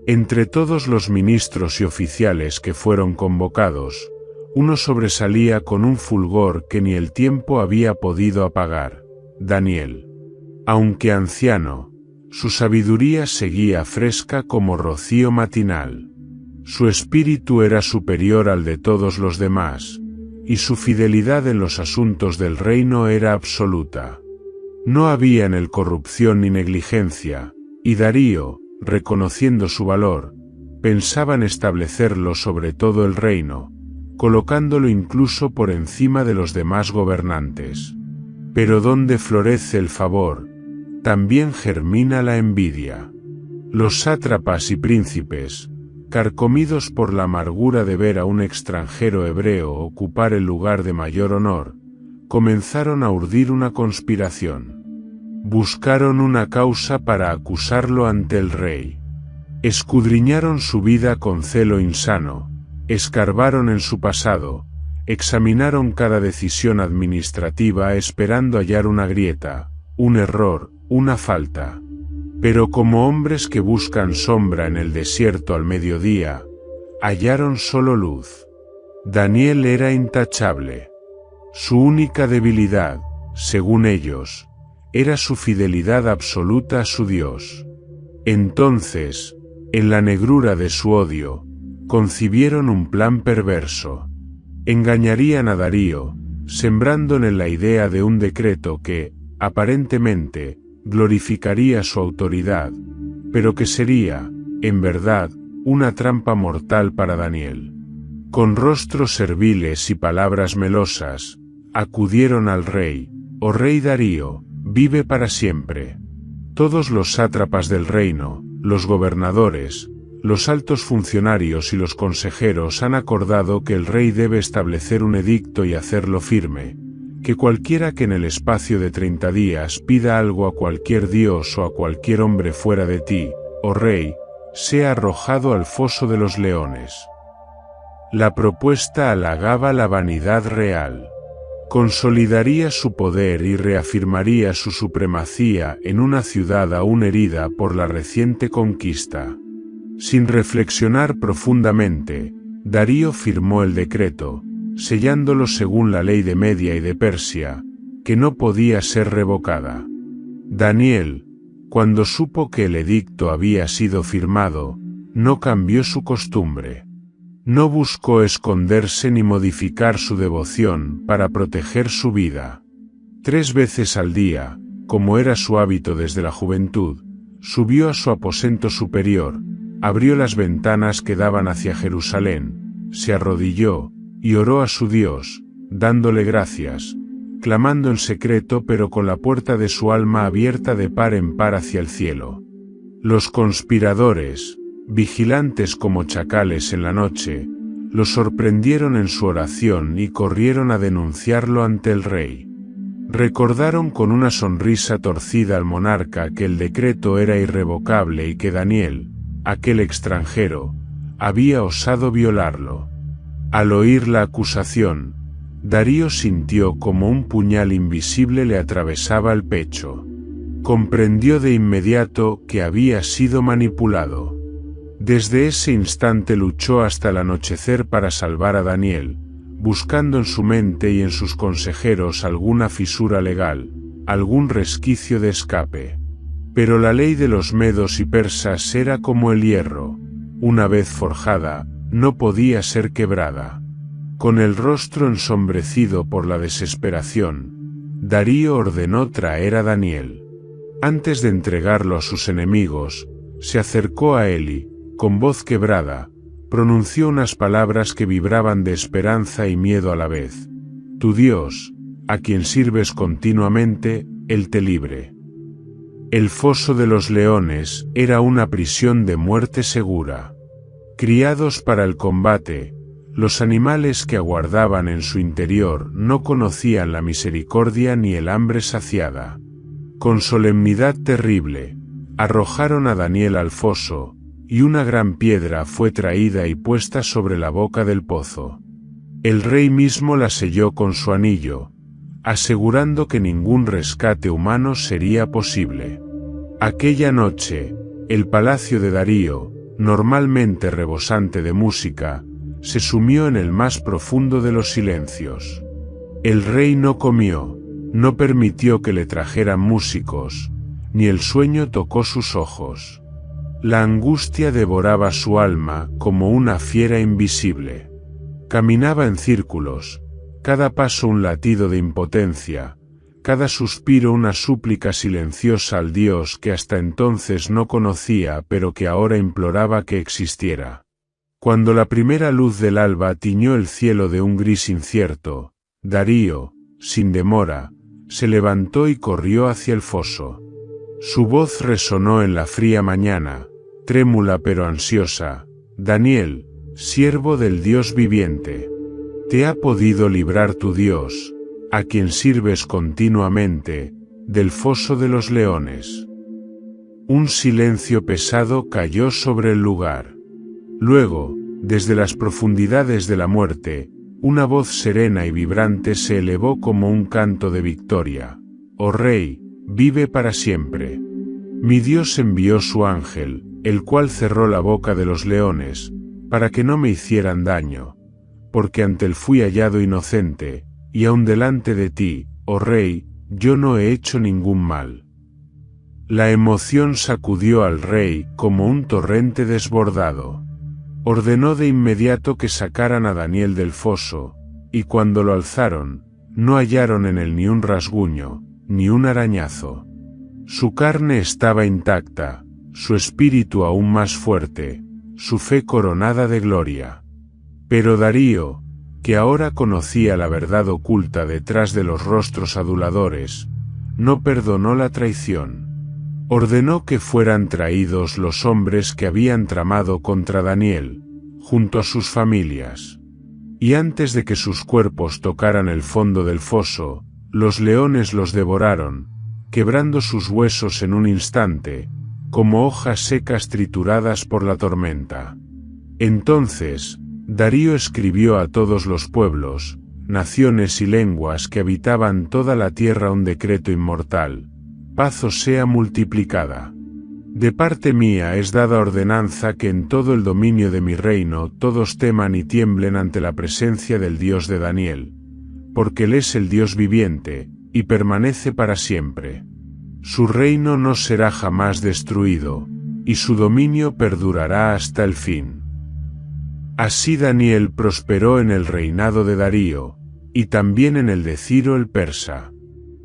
Entre todos los ministros y oficiales que fueron convocados, uno sobresalía con un fulgor que ni el tiempo había podido apagar: Daniel. Aunque anciano, su sabiduría seguía fresca como rocío matinal. Su espíritu era superior al de todos los demás, y su fidelidad en los asuntos del reino era absoluta. No había en él corrupción ni negligencia, y Darío, reconociendo su valor, pensaba en establecerlo sobre todo el reino, colocándolo incluso por encima de los demás gobernantes. Pero donde florece el favor, también germina la envidia. Los sátrapas y príncipes, carcomidos por la amargura de ver a un extranjero hebreo ocupar el lugar de mayor honor, comenzaron a urdir una conspiración. Buscaron una causa para acusarlo ante el rey. Escudriñaron su vida con celo insano, escarbaron en su pasado, examinaron cada decisión administrativa esperando hallar una grieta, un error, una falta. Pero como hombres que buscan sombra en el desierto al mediodía, hallaron solo luz. Daniel era intachable. Su única debilidad, según ellos, era su fidelidad absoluta a su Dios. Entonces, en la negrura de su odio, concibieron un plan perverso. Engañarían a Darío, sembrando en él la idea de un decreto que, aparentemente, glorificaría su autoridad, pero que sería, en verdad, una trampa mortal para Daniel. Con rostros serviles y palabras melosas, acudieron al rey: «Oh rey Darío, vive para siempre. Todos los sátrapas del reino, los gobernadores, los altos funcionarios y los consejeros han acordado que el rey debe establecer un edicto y hacerlo firme, que cualquiera que en el espacio de 30 días pida algo a cualquier dios o a cualquier hombre fuera de ti, oh rey, sea arrojado al foso de los leones». La propuesta halagaba la vanidad real. Consolidaría su poder y reafirmaría su supremacía en una ciudad aún herida por la reciente conquista. Sin reflexionar profundamente, Darío firmó el decreto, sellándolo según la ley de Media y de Persia, que no podía ser revocada. Daniel, cuando supo que el edicto había sido firmado, no cambió su costumbre. No buscó esconderse ni modificar su devoción para proteger su vida. 3 veces al día, como era su hábito desde la juventud, subió a su aposento superior, abrió las ventanas que daban hacia Jerusalén, se arrodilló y oró a su Dios, dándole gracias, clamando en secreto pero con la puerta de su alma abierta de par en par hacia el cielo. Los conspiradores, vigilantes como chacales en la noche, lo sorprendieron en su oración y corrieron a denunciarlo ante el rey. Recordaron con una sonrisa torcida al monarca que el decreto era irrevocable y que Daniel, aquel extranjero, había osado violarlo. Al oír la acusación, Darío sintió como un puñal invisible le atravesaba el pecho. Comprendió de inmediato que había sido manipulado. Desde ese instante luchó hasta el anochecer para salvar a Daniel, buscando en su mente y en sus consejeros alguna fisura legal, algún resquicio de escape. Pero la ley de los medos y persas era como el hierro: una vez forjada, no podía ser quebrada. Con el rostro ensombrecido por la desesperación, Darío ordenó traer a Daniel. Antes de entregarlo a sus enemigos, se acercó a él y, con voz quebrada, pronunció unas palabras que vibraban de esperanza y miedo a la vez: «Tu Dios, a quien sirves continuamente, Él te libre». El foso de los leones era una prisión de muerte segura. Criados para el combate, los animales que aguardaban en su interior no conocían la misericordia ni el hambre saciada. Con solemnidad terrible, arrojaron a Daniel al foso, y una gran piedra fue traída y puesta sobre la boca del pozo. El rey mismo la selló con su anillo, asegurando que ningún rescate humano sería posible. Aquella noche, el palacio de Darío, normalmente rebosante de música, se sumió en el más profundo de los silencios. El rey no comió, no permitió que le trajeran músicos, ni el sueño tocó sus ojos. La angustia devoraba su alma como una fiera invisible. Caminaba en círculos, cada paso un latido de impotencia, cada suspiro una súplica silenciosa al Dios que hasta entonces no conocía pero que ahora imploraba que existiera. Cuando la primera luz del alba tiñó el cielo de un gris incierto, Darío, sin demora, se levantó y corrió hacia el foso. Su voz resonó en la fría mañana, trémula pero ansiosa: Daniel, siervo del Dios viviente, ¿te ha podido librar tu Dios, a quien sirves continuamente, del foso de los leones? Un silencio pesado cayó sobre el lugar. Luego, desde las profundidades de la muerte, una voz serena y vibrante se elevó como un canto de victoria: Oh Rey, vive para siempre. Mi Dios envió su ángel, el cual cerró la boca de los leones, para que no me hicieran daño, porque ante él fui hallado inocente, y aun delante de ti, oh Rey, yo no he hecho ningún mal. La emoción sacudió al rey como un torrente desbordado. Ordenó de inmediato que sacaran a Daniel del foso, y cuando lo alzaron, no hallaron en él ni un rasguño, ni un arañazo. Su carne estaba intacta, su espíritu aún más fuerte, su fe coronada de gloria. Pero Darío, que ahora conocía la verdad oculta detrás de los rostros aduladores, no perdonó la traición. Ordenó que fueran traídos los hombres que habían tramado contra Daniel, junto a sus familias. Y antes de que sus cuerpos tocaran el fondo del foso, los leones los devoraron, quebrando sus huesos en un instante, como hojas secas trituradas por la tormenta. Entonces, Darío escribió a todos los pueblos, naciones y lenguas que habitaban toda la tierra un decreto inmortal: paz os sea multiplicada. De parte mía es dada ordenanza que en todo el dominio de mi reino todos teman y tiemblen ante la presencia del Dios de Daniel, porque él es el Dios viviente, y permanece para siempre. Su reino no será jamás destruido, y su dominio perdurará hasta el fin. Así Daniel prosperó en el reinado de Darío, y también en el de Ciro el persa.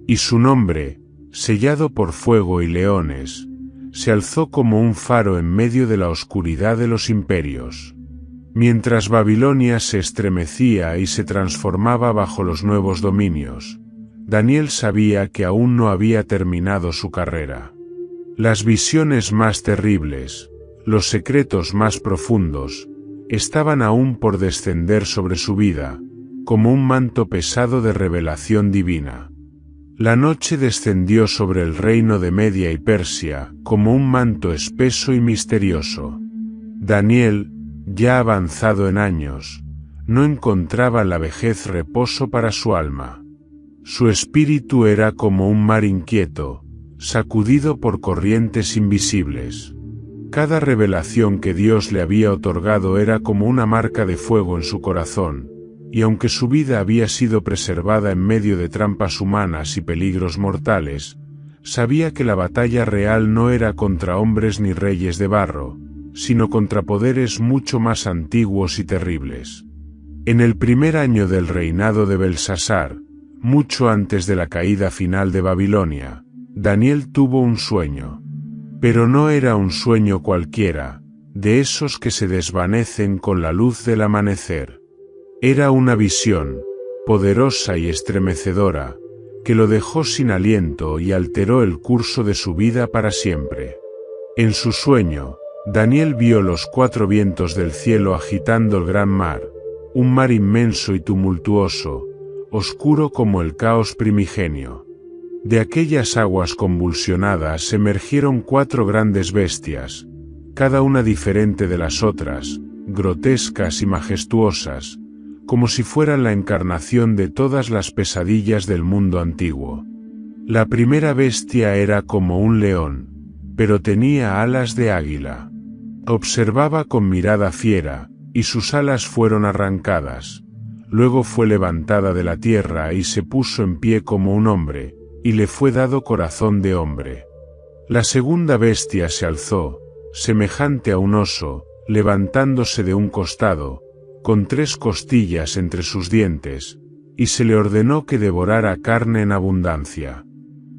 Y su nombre, sellado por fuego y leones, se alzó como un faro en medio de la oscuridad de los imperios. Mientras Babilonia se estremecía y se transformaba bajo los nuevos dominios, Daniel sabía que aún no había terminado su carrera. Las visiones más terribles, los secretos más profundos, estaban aún por descender sobre su vida, como un manto pesado de revelación divina. La noche descendió sobre el reino de Media y Persia, como un manto espeso y misterioso. Daniel, ya avanzado en años, no encontraba en la vejez reposo para su alma. Su espíritu era como un mar inquieto, sacudido por corrientes invisibles. Cada revelación que Dios le había otorgado era como una marca de fuego en su corazón, y aunque su vida había sido preservada en medio de trampas humanas y peligros mortales, sabía que la batalla real no era contra hombres ni reyes de barro, sino contra poderes mucho más antiguos y terribles. En el primer año del reinado de Belsasar, mucho antes de la caída final de Babilonia, Daniel tuvo un sueño. Pero no era un sueño cualquiera, de esos que se desvanecen con la luz del amanecer. Era una visión, poderosa y estremecedora, que lo dejó sin aliento y alteró el curso de su vida para siempre. En su sueño, Daniel vio los 4 vientos del cielo agitando el gran mar, un mar inmenso y tumultuoso, oscuro como el caos primigenio. De aquellas aguas convulsionadas emergieron 4 grandes bestias, cada una diferente de las otras, grotescas y majestuosas, como si fueran la encarnación de todas las pesadillas del mundo antiguo. La primera bestia era como un león, pero tenía alas de águila. Observaba con mirada fiera, y sus alas fueron arrancadas. Luego fue levantada de la tierra y se puso en pie como un hombre, y le fue dado corazón de hombre. La segunda bestia se alzó, semejante a un oso, levantándose de un costado, con 3 costillas entre sus dientes, y se le ordenó que devorara carne en abundancia.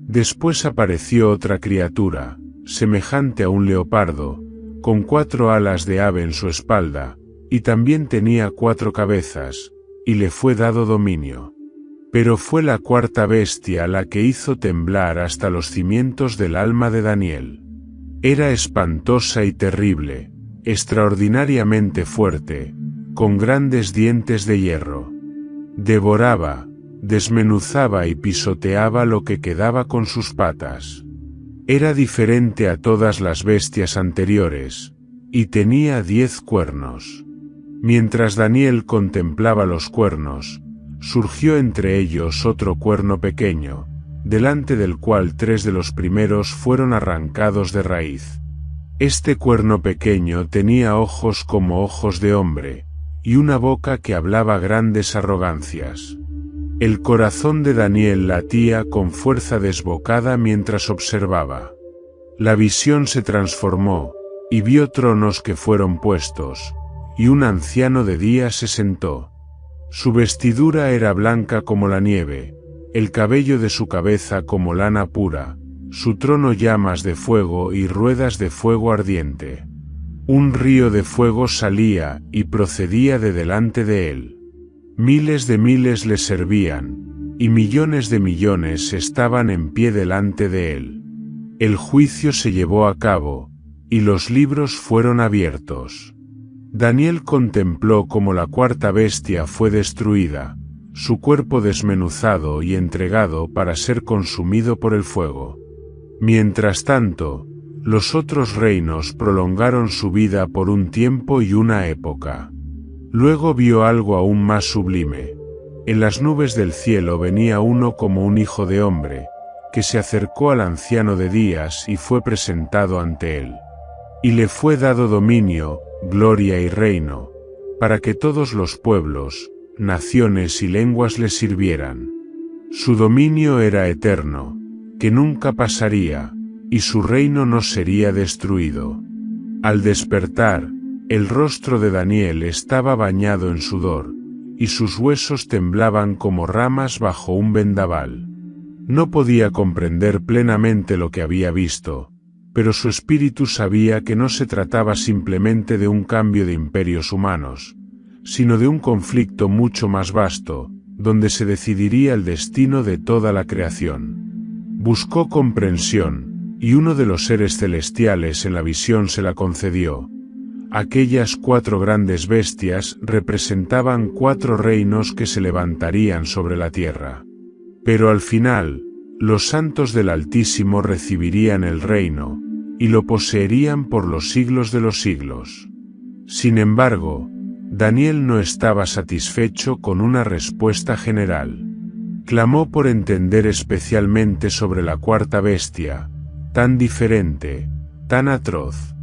Después apareció otra criatura, semejante a un leopardo, con 4 alas de ave en su espalda, y también tenía 4 cabezas, y le fue dado dominio. Pero fue la cuarta bestia la que hizo temblar hasta los cimientos del alma de Daniel. Era espantosa y terrible, extraordinariamente fuerte, con grandes dientes de hierro. Devoraba, desmenuzaba y pisoteaba lo que quedaba con sus patas. Era diferente a todas las bestias anteriores, y tenía 10 cuernos. Mientras Daniel contemplaba los cuernos, surgió entre ellos otro cuerno pequeño, delante del cual 3 de los primeros fueron arrancados de raíz. Este cuerno pequeño tenía ojos como ojos de hombre, y una boca que hablaba grandes arrogancias. El corazón de Daniel latía con fuerza desbocada mientras observaba. La visión se transformó, y vio tronos que fueron puestos, y un anciano de día se sentó. Su vestidura era blanca como la nieve, el cabello de su cabeza como lana pura, su trono llamas de fuego y ruedas de fuego ardiente. Un río de fuego salía y procedía de delante de él. Miles de miles le servían, y millones de millones estaban en pie delante de él. El juicio se llevó a cabo, y los libros fueron abiertos. Daniel contempló cómo la cuarta bestia fue destruida, su cuerpo desmenuzado y entregado para ser consumido por el fuego. Mientras tanto, los otros reinos prolongaron su vida por un tiempo y una época. Luego vio algo aún más sublime. En las nubes del cielo venía uno como un hijo de hombre, que se acercó al anciano de días y fue presentado ante él. Y le fue dado dominio, gloria y reino, para que todos los pueblos, naciones y lenguas le sirvieran. Su dominio era eterno, que nunca pasaría, y su reino no sería destruido. Al despertar, el rostro de Daniel estaba bañado en sudor, y sus huesos temblaban como ramas bajo un vendaval. No podía comprender plenamente lo que había visto, pero su espíritu sabía que no se trataba simplemente de un cambio de imperios humanos, sino de un conflicto mucho más vasto, donde se decidiría el destino de toda la creación. Buscó comprensión, y uno de los seres celestiales en la visión se la concedió. Aquellas 4 grandes bestias representaban 4 reinos que se levantarían sobre la tierra. Pero al final, los santos del Altísimo recibirían el reino, y lo poseerían por los siglos de los siglos. Sin embargo, Daniel no estaba satisfecho con una respuesta general. Clamó por entender especialmente sobre la cuarta bestia, tan diferente, tan atroz.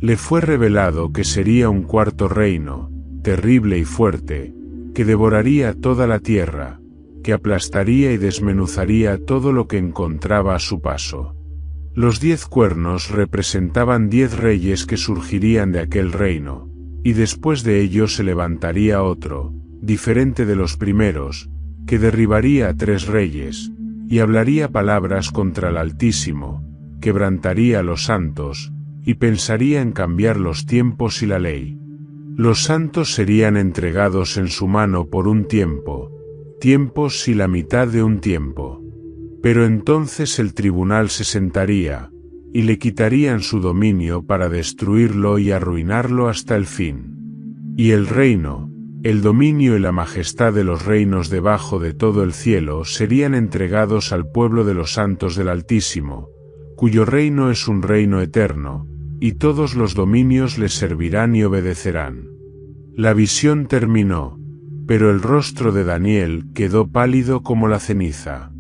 Le fue revelado que sería un cuarto reino, terrible y fuerte, que devoraría toda la tierra, que aplastaría y desmenuzaría todo lo que encontraba a su paso. Los 10 cuernos representaban 10 reyes que surgirían de aquel reino, y después de ellos se levantaría otro, diferente de los primeros, que derribaría a 3 reyes, y hablaría palabras contra el Altísimo, quebrantaría a los santos, y pensaría en cambiar los tiempos y la ley. Los santos serían entregados en su mano por un tiempo, tiempos y la mitad de un tiempo. Pero entonces el tribunal se sentaría, y le quitarían su dominio para destruirlo y arruinarlo hasta el fin. Y el reino, el dominio y la majestad de los reinos debajo de todo el cielo serían entregados al pueblo de los santos del Altísimo, cuyo reino es un reino eterno, y todos los dominios le servirán y obedecerán. La visión terminó, pero el rostro de Daniel quedó pálido como la ceniza.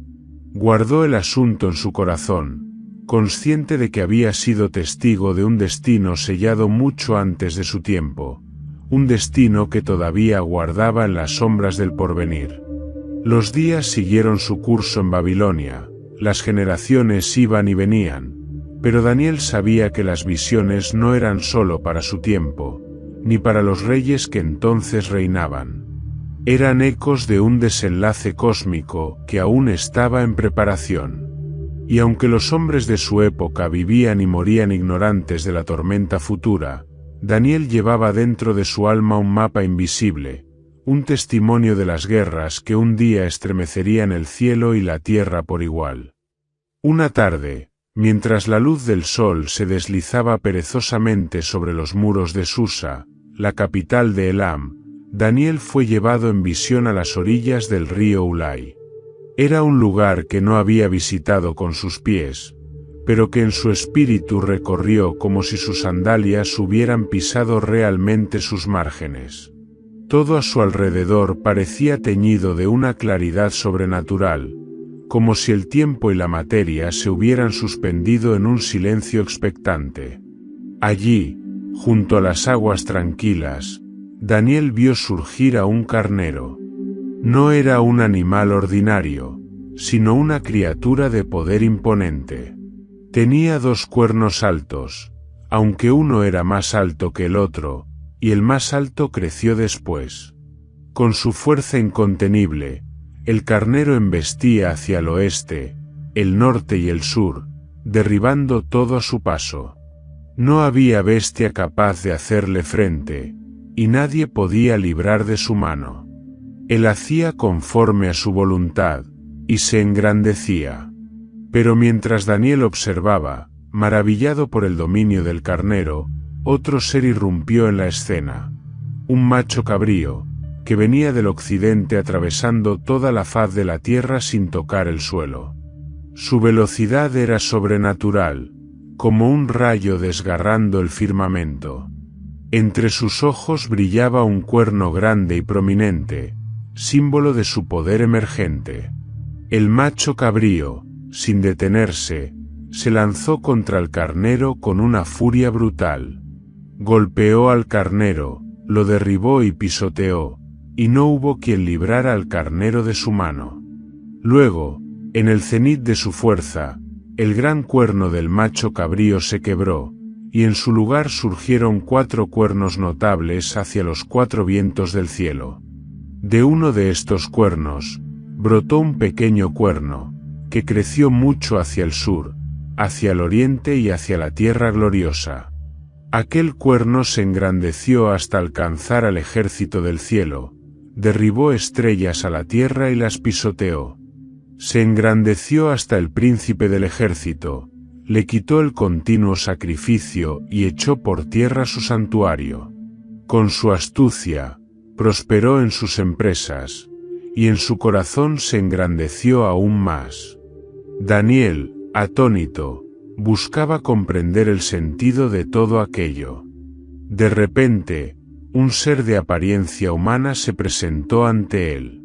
Guardó el asunto en su corazón, consciente de que había sido testigo de un destino sellado mucho antes de su tiempo, un destino que todavía guardaba en las sombras del porvenir. Los días siguieron su curso en Babilonia, las generaciones iban y venían, pero Daniel sabía que las visiones no eran solo para su tiempo, ni para los reyes que entonces reinaban. Eran ecos de un desenlace cósmico que aún estaba en preparación. Y aunque los hombres de su época vivían y morían ignorantes de la tormenta futura, Daniel llevaba dentro de su alma un mapa invisible, un testimonio de las guerras que un día estremecerían el cielo y la tierra por igual. Una tarde, mientras la luz del sol se deslizaba perezosamente sobre los muros de Susa, la capital de Elam, Daniel fue llevado en visión a las orillas del río Ulai. Era un lugar que no había visitado con sus pies, pero que en su espíritu recorrió como si sus sandalias hubieran pisado realmente sus márgenes. Todo a su alrededor parecía teñido de una claridad sobrenatural, como si el tiempo y la materia se hubieran suspendido en un silencio expectante. Allí, junto a las aguas tranquilas, Daniel vio surgir a un carnero. No era un animal ordinario, sino una criatura de poder imponente. Tenía 2 cuernos altos, aunque uno era más alto que el otro, y el más alto creció después. Con su fuerza incontenible, el carnero embestía hacia el oeste, el norte y el sur, derribando todo a su paso. No había bestia capaz de hacerle frente, y nadie podía librar de su mano. Él hacía conforme a su voluntad, y se engrandecía. Pero mientras Daniel observaba, maravillado por el dominio del carnero, otro ser irrumpió en la escena. Un macho cabrío, que venía del occidente atravesando toda la faz de la tierra sin tocar el suelo. Su velocidad era sobrenatural, como un rayo desgarrando el firmamento. Entre sus ojos brillaba un cuerno grande y prominente, símbolo de su poder emergente. El macho cabrío, sin detenerse, se lanzó contra el carnero con una furia brutal. Golpeó al carnero, lo derribó y pisoteó, y no hubo quien librara al carnero de su mano. Luego, en el cenit de su fuerza, el gran cuerno del macho cabrío se quebró, y en su lugar surgieron 4 cuernos notables hacia los 4 vientos del cielo. De uno de estos cuernos, brotó un pequeño cuerno, que creció mucho hacia el sur, hacia el oriente y hacia la tierra gloriosa. Aquel cuerno se engrandeció hasta alcanzar al ejército del cielo, derribó estrellas a la tierra y las pisoteó. Se engrandeció hasta el príncipe del ejército, le quitó el continuo sacrificio y echó por tierra su santuario. Con su astucia, prosperó en sus empresas, y en su corazón se engrandeció aún más. Daniel, atónito, buscaba comprender el sentido de todo aquello. De repente, un ser de apariencia humana se presentó ante él.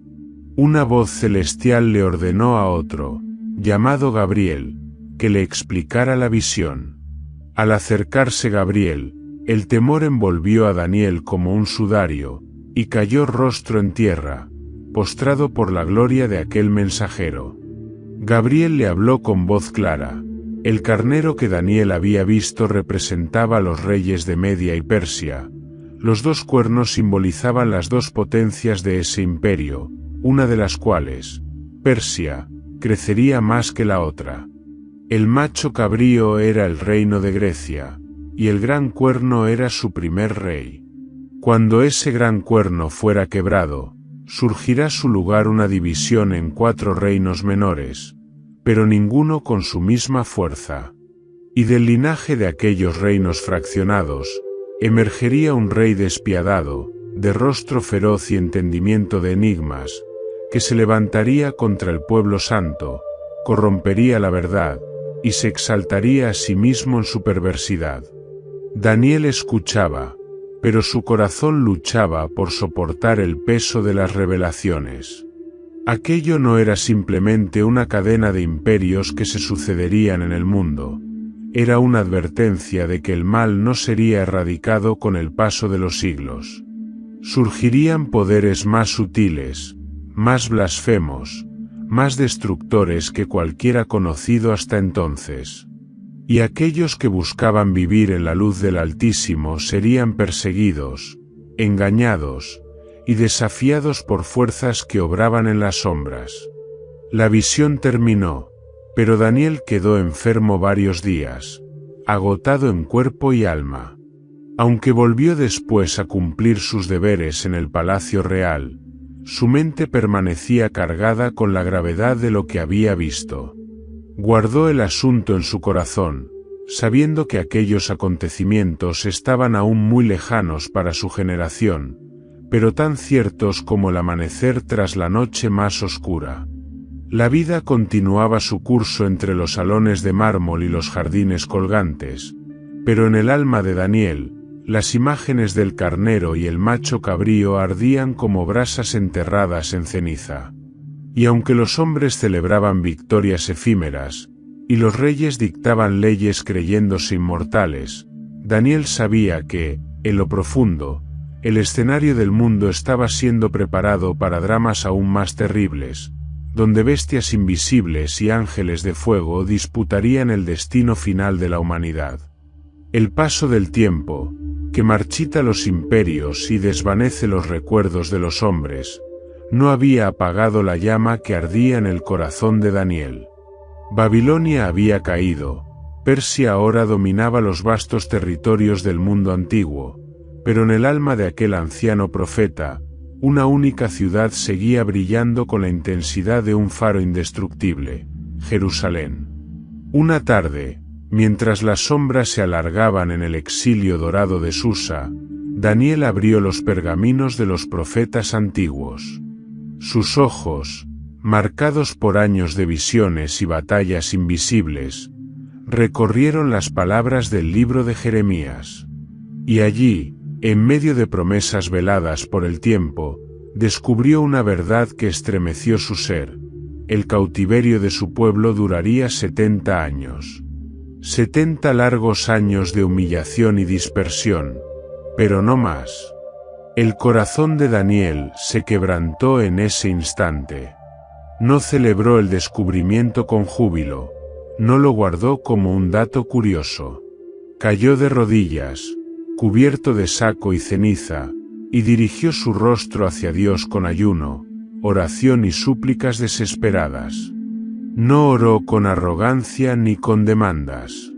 Una voz celestial le ordenó a otro, llamado Gabriel, que le explicara la visión. Al acercarse Gabriel, el temor envolvió a Daniel como un sudario, y cayó rostro en tierra, postrado por la gloria de aquel mensajero. Gabriel le habló con voz clara. El carnero que Daniel había visto representaba a los reyes de Media y Persia. Los 2 cuernos simbolizaban las 2 potencias de ese imperio, una de las cuales, Persia, crecería más que la otra. El macho cabrío era el reino de Grecia, y el gran cuerno era su primer rey. Cuando ese gran cuerno fuera quebrado, surgirá su lugar una división en 4 reinos menores, pero ninguno con su misma fuerza. Y del linaje de aquellos reinos fraccionados, emergería un rey despiadado, de rostro feroz y entendimiento de enigmas, que se levantaría contra el pueblo santo, corrompería la verdad, y se exaltaría a sí mismo en su perversidad. Daniel escuchaba, pero su corazón luchaba por soportar el peso de las revelaciones. Aquello no era simplemente una cadena de imperios que se sucederían en el mundo. Era una advertencia de que el mal no sería erradicado con el paso de los siglos. Surgirían poderes más sutiles, más blasfemos, más destructores que cualquiera conocido hasta entonces. Y aquellos que buscaban vivir en la luz del Altísimo serían perseguidos, engañados, y desafiados por fuerzas que obraban en las sombras. La visión terminó, pero Daniel quedó enfermo varios días, agotado en cuerpo y alma. Aunque volvió después a cumplir sus deberes en el palacio real, su mente permanecía cargada con la gravedad de lo que había visto. Guardó el asunto en su corazón, sabiendo que aquellos acontecimientos estaban aún muy lejanos para su generación, pero tan ciertos como el amanecer tras la noche más oscura. La vida continuaba su curso entre los salones de mármol y los jardines colgantes, pero en el alma de Daniel, las imágenes del carnero y el macho cabrío ardían como brasas enterradas en ceniza. Y aunque los hombres celebraban victorias efímeras, y los reyes dictaban leyes creyéndose inmortales, Daniel sabía que, en lo profundo, el escenario del mundo estaba siendo preparado para dramas aún más terribles, donde bestias invisibles y ángeles de fuego disputarían el destino final de la humanidad. El paso del tiempo, que marchita los imperios y desvanece los recuerdos de los hombres, no había apagado la llama que ardía en el corazón de Daniel. Babilonia había caído, Persia ahora dominaba los vastos territorios del mundo antiguo, pero en el alma de aquel anciano profeta, una única ciudad seguía brillando con la intensidad de un faro indestructible: Jerusalén. Una tarde, mientras las sombras se alargaban en el exilio dorado de Susa, Daniel abrió los pergaminos de los profetas antiguos. Sus ojos, marcados por años de visiones y batallas invisibles, recorrieron las palabras del libro de Jeremías. Y allí, en medio de promesas veladas por el tiempo, descubrió una verdad que estremeció su ser: el cautiverio de su pueblo duraría 70 años. 70 largos años de humillación y dispersión, pero no más. El corazón de Daniel se quebrantó en ese instante. No celebró el descubrimiento con júbilo, no lo guardó como un dato curioso. Cayó de rodillas, cubierto de saco y ceniza, y dirigió su rostro hacia Dios con ayuno, oración y súplicas desesperadas. No oró con arrogancia ni con demandas.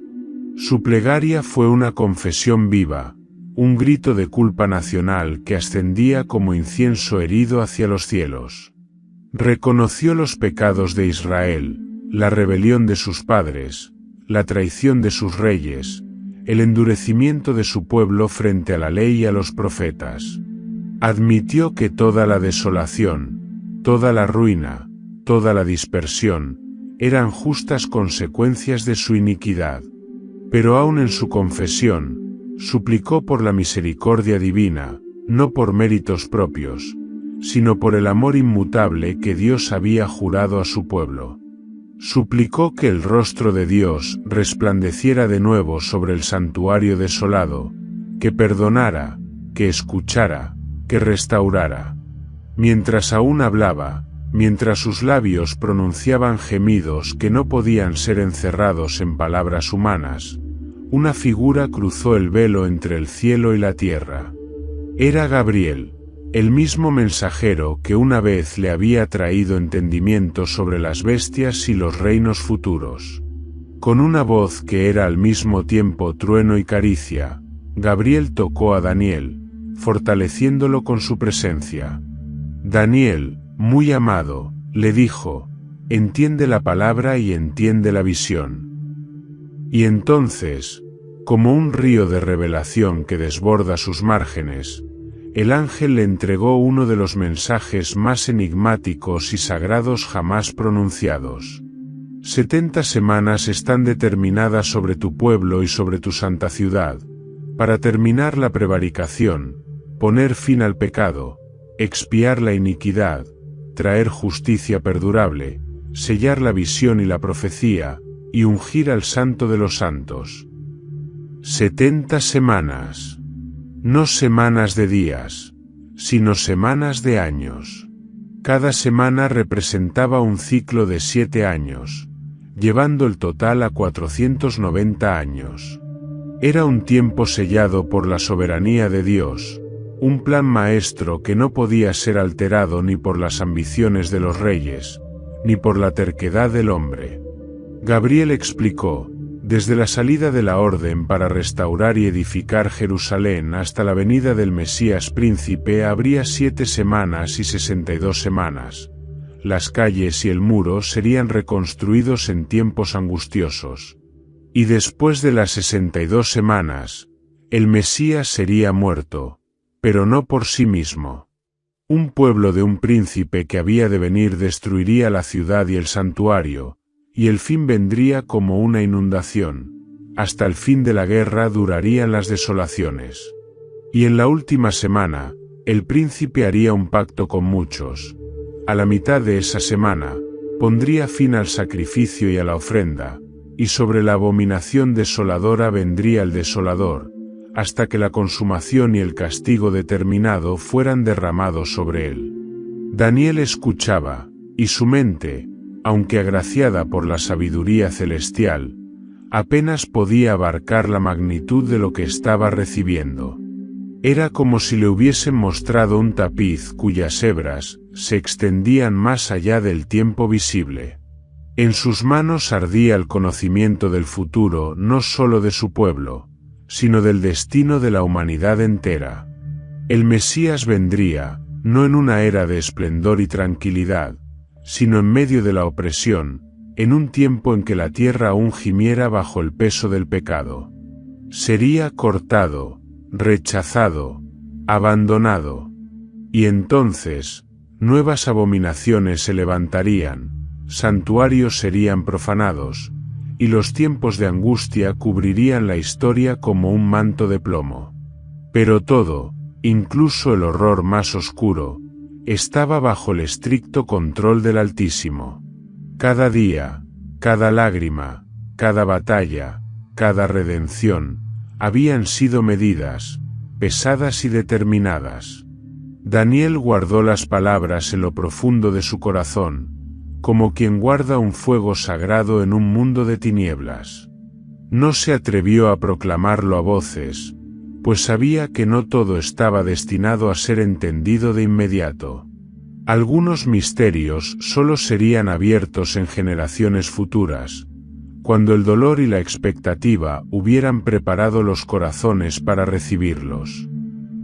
Su plegaria fue una confesión viva, un grito de culpa nacional que ascendía como incienso herido hacia los cielos. Reconoció los pecados de Israel, la rebelión de sus padres, la traición de sus reyes, el endurecimiento de su pueblo frente a la ley y a los profetas. Admitió que toda la desolación, toda la ruina, toda la dispersión, eran justas consecuencias de su iniquidad. Pero aun en su confesión, suplicó por la misericordia divina, no por méritos propios, sino por el amor inmutable que Dios había jurado a su pueblo. Suplicó que el rostro de Dios resplandeciera de nuevo sobre el santuario desolado, que perdonara, que escuchara, que restaurara. Mientras aún hablaba, mientras sus labios pronunciaban gemidos que no podían ser encerrados en palabras humanas, una figura cruzó el velo entre el cielo y la tierra. Era Gabriel, el mismo mensajero que una vez le había traído entendimiento sobre las bestias y los reinos futuros. Con una voz que era al mismo tiempo trueno y caricia, Gabriel tocó a Daniel, fortaleciéndolo con su presencia. Daniel, muy amado, le dijo: entiende la palabra y entiende la visión. Y entonces, como un río de revelación que desborda sus márgenes, el ángel le entregó uno de los mensajes más enigmáticos y sagrados jamás pronunciados. 70 semanas están determinadas sobre tu pueblo y sobre tu santa ciudad, para terminar la prevaricación, poner fin al pecado, expiar la iniquidad, traer justicia perdurable, sellar la visión y la profecía, y ungir al Santo de los Santos. 70 semanas. No semanas de días, sino semanas de años. Cada semana representaba un ciclo de 7 años, llevando el total a 490 años. Era un tiempo sellado por la soberanía de Dios, un plan maestro que no podía ser alterado ni por las ambiciones de los reyes, ni por la terquedad del hombre. Gabriel explicó: desde la salida de la orden para restaurar y edificar Jerusalén hasta la venida del Mesías príncipe habría 7 semanas y 62 semanas. Las calles y el muro serían reconstruidos en tiempos angustiosos. Y después de las 62 semanas, el Mesías sería muerto, pero no por sí mismo. Un pueblo de un príncipe que había de venir destruiría la ciudad y el santuario, y el fin vendría como una inundación. Hasta el fin de la guerra durarían las desolaciones. Y en la última semana, el príncipe haría un pacto con muchos. A la mitad de esa semana, pondría fin al sacrificio y a la ofrenda, y sobre la abominación desoladora vendría el desolador, hasta que la consumación y el castigo determinado fueran derramados sobre él. Daniel escuchaba, y su mente, aunque agraciada por la sabiduría celestial, apenas podía abarcar la magnitud de lo que estaba recibiendo. Era como si le hubiesen mostrado un tapiz cuyas hebras se extendían más allá del tiempo visible. En sus manos ardía el conocimiento del futuro no solo de su pueblo, sino del destino de la humanidad entera. El Mesías vendría, no en una era de esplendor y tranquilidad, sino en medio de la opresión, en un tiempo en que la tierra aún gimiera bajo el peso del pecado. Sería cortado, rechazado, abandonado. Y entonces, nuevas abominaciones se levantarían, santuarios serían profanados, y los tiempos de angustia cubrirían la historia como un manto de plomo. Pero todo, incluso el horror más oscuro, estaba bajo el estricto control del Altísimo. Cada día, cada lágrima, cada batalla, cada redención, habían sido medidas, pesadas y determinadas. Daniel guardó las palabras en lo profundo de su corazón, como quien guarda un fuego sagrado en un mundo de tinieblas. No se atrevió a proclamarlo a voces, pues sabía que no todo estaba destinado a ser entendido de inmediato. Algunos misterios solo serían abiertos en generaciones futuras, cuando el dolor y la expectativa hubieran preparado los corazones para recibirlos.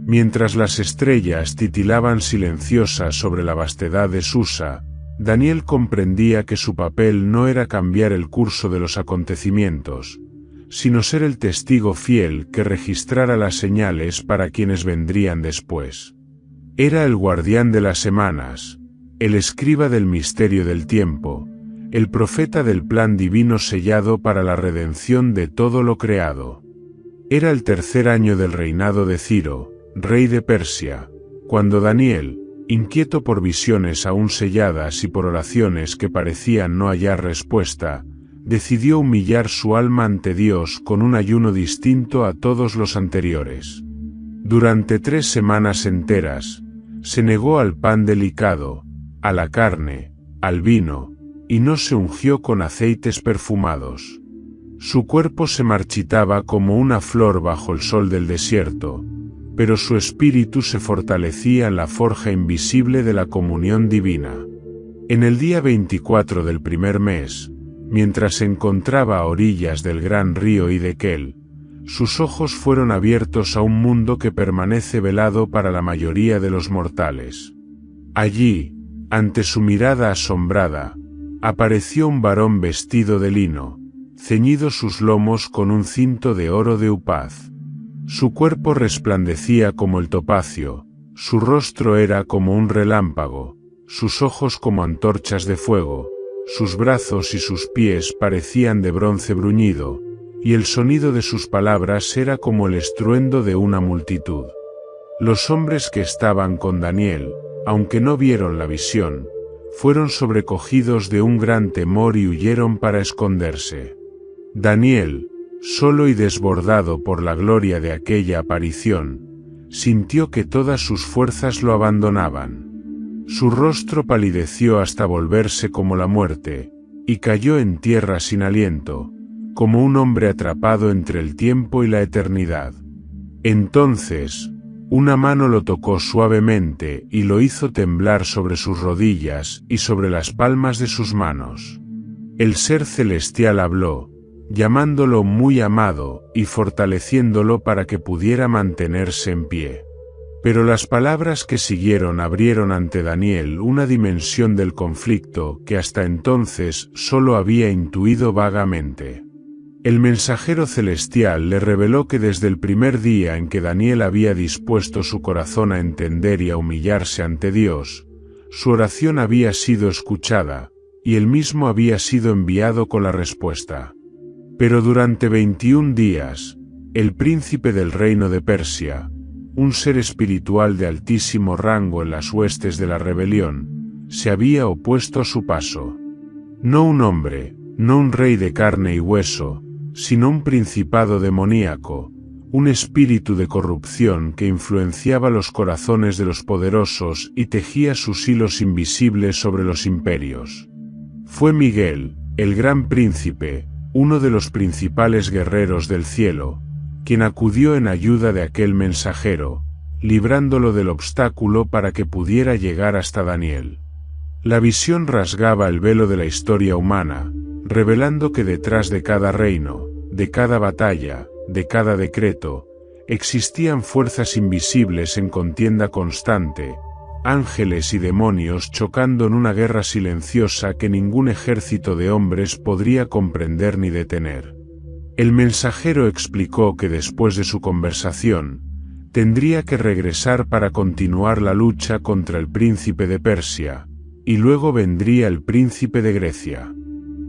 Mientras las estrellas titilaban silenciosas sobre la vastedad de Susa, Daniel comprendía que su papel no era cambiar el curso de los acontecimientos, sino ser el testigo fiel que registrara las señales para quienes vendrían después. Era el guardián de las semanas, el escriba del misterio del tiempo, el profeta del plan divino sellado para la redención de todo lo creado. Era el 3er año del reinado de Ciro, rey de Persia, cuando Daniel, inquieto por visiones aún selladas y por oraciones que parecían no hallar respuesta, decidió humillar su alma ante Dios con un ayuno distinto a todos los anteriores. Durante 3 semanas enteras, se negó al pan delicado, a la carne, al vino, y no se ungió con aceites perfumados. Su cuerpo se marchitaba como una flor bajo el sol del desierto, pero su espíritu se fortalecía en la forja invisible de la comunión divina. En el día 24 del primer mes, mientras se encontraba a orillas del gran río Hiddekel, sus ojos fueron abiertos a un mundo que permanece velado para la mayoría de los mortales. Allí, ante su mirada asombrada, apareció un varón vestido de lino, ceñidos sus lomos con un cinto de oro de Upaz. Su cuerpo resplandecía como el topacio, su rostro era como un relámpago, sus ojos como antorchas de fuego, sus brazos y sus pies parecían de bronce bruñido, y el sonido de sus palabras era como el estruendo de una multitud. Los hombres que estaban con Daniel, aunque no vieron la visión, fueron sobrecogidos de un gran temor y huyeron para esconderse. Daniel, solo y desbordado por la gloria de aquella aparición, sintió que todas sus fuerzas lo abandonaban. Su rostro palideció hasta volverse como la muerte, y cayó en tierra sin aliento, como un hombre atrapado entre el tiempo y la eternidad. Entonces, una mano lo tocó suavemente y lo hizo temblar sobre sus rodillas y sobre las palmas de sus manos. El ser celestial habló, llamándolo muy amado y fortaleciéndolo para que pudiera mantenerse en pie. Pero las palabras que siguieron abrieron ante Daniel una dimensión del conflicto que hasta entonces solo había intuido vagamente. El mensajero celestial le reveló que desde el primer día en que Daniel había dispuesto su corazón a entender y a humillarse ante Dios, su oración había sido escuchada, y él mismo había sido enviado con la respuesta. Pero durante 21 días, el príncipe del reino de Persia, un ser espiritual de altísimo rango en las huestes de la rebelión, se había opuesto a su paso. No un hombre, no un rey de carne y hueso, sino un principado demoníaco, un espíritu de corrupción que influenciaba los corazones de los poderosos y tejía sus hilos invisibles sobre los imperios. Fue Miguel, el gran príncipe, uno de los principales guerreros del cielo, quien acudió en ayuda de aquel mensajero, librándolo del obstáculo para que pudiera llegar hasta Daniel. La visión rasgaba el velo de la historia humana, revelando que detrás de cada reino, de cada batalla, de cada decreto, existían fuerzas invisibles en contienda constante, ángeles y demonios chocando en una guerra silenciosa que ningún ejército de hombres podría comprender ni detener. El mensajero explicó que después de su conversación, tendría que regresar para continuar la lucha contra el príncipe de Persia, y luego vendría el príncipe de Grecia.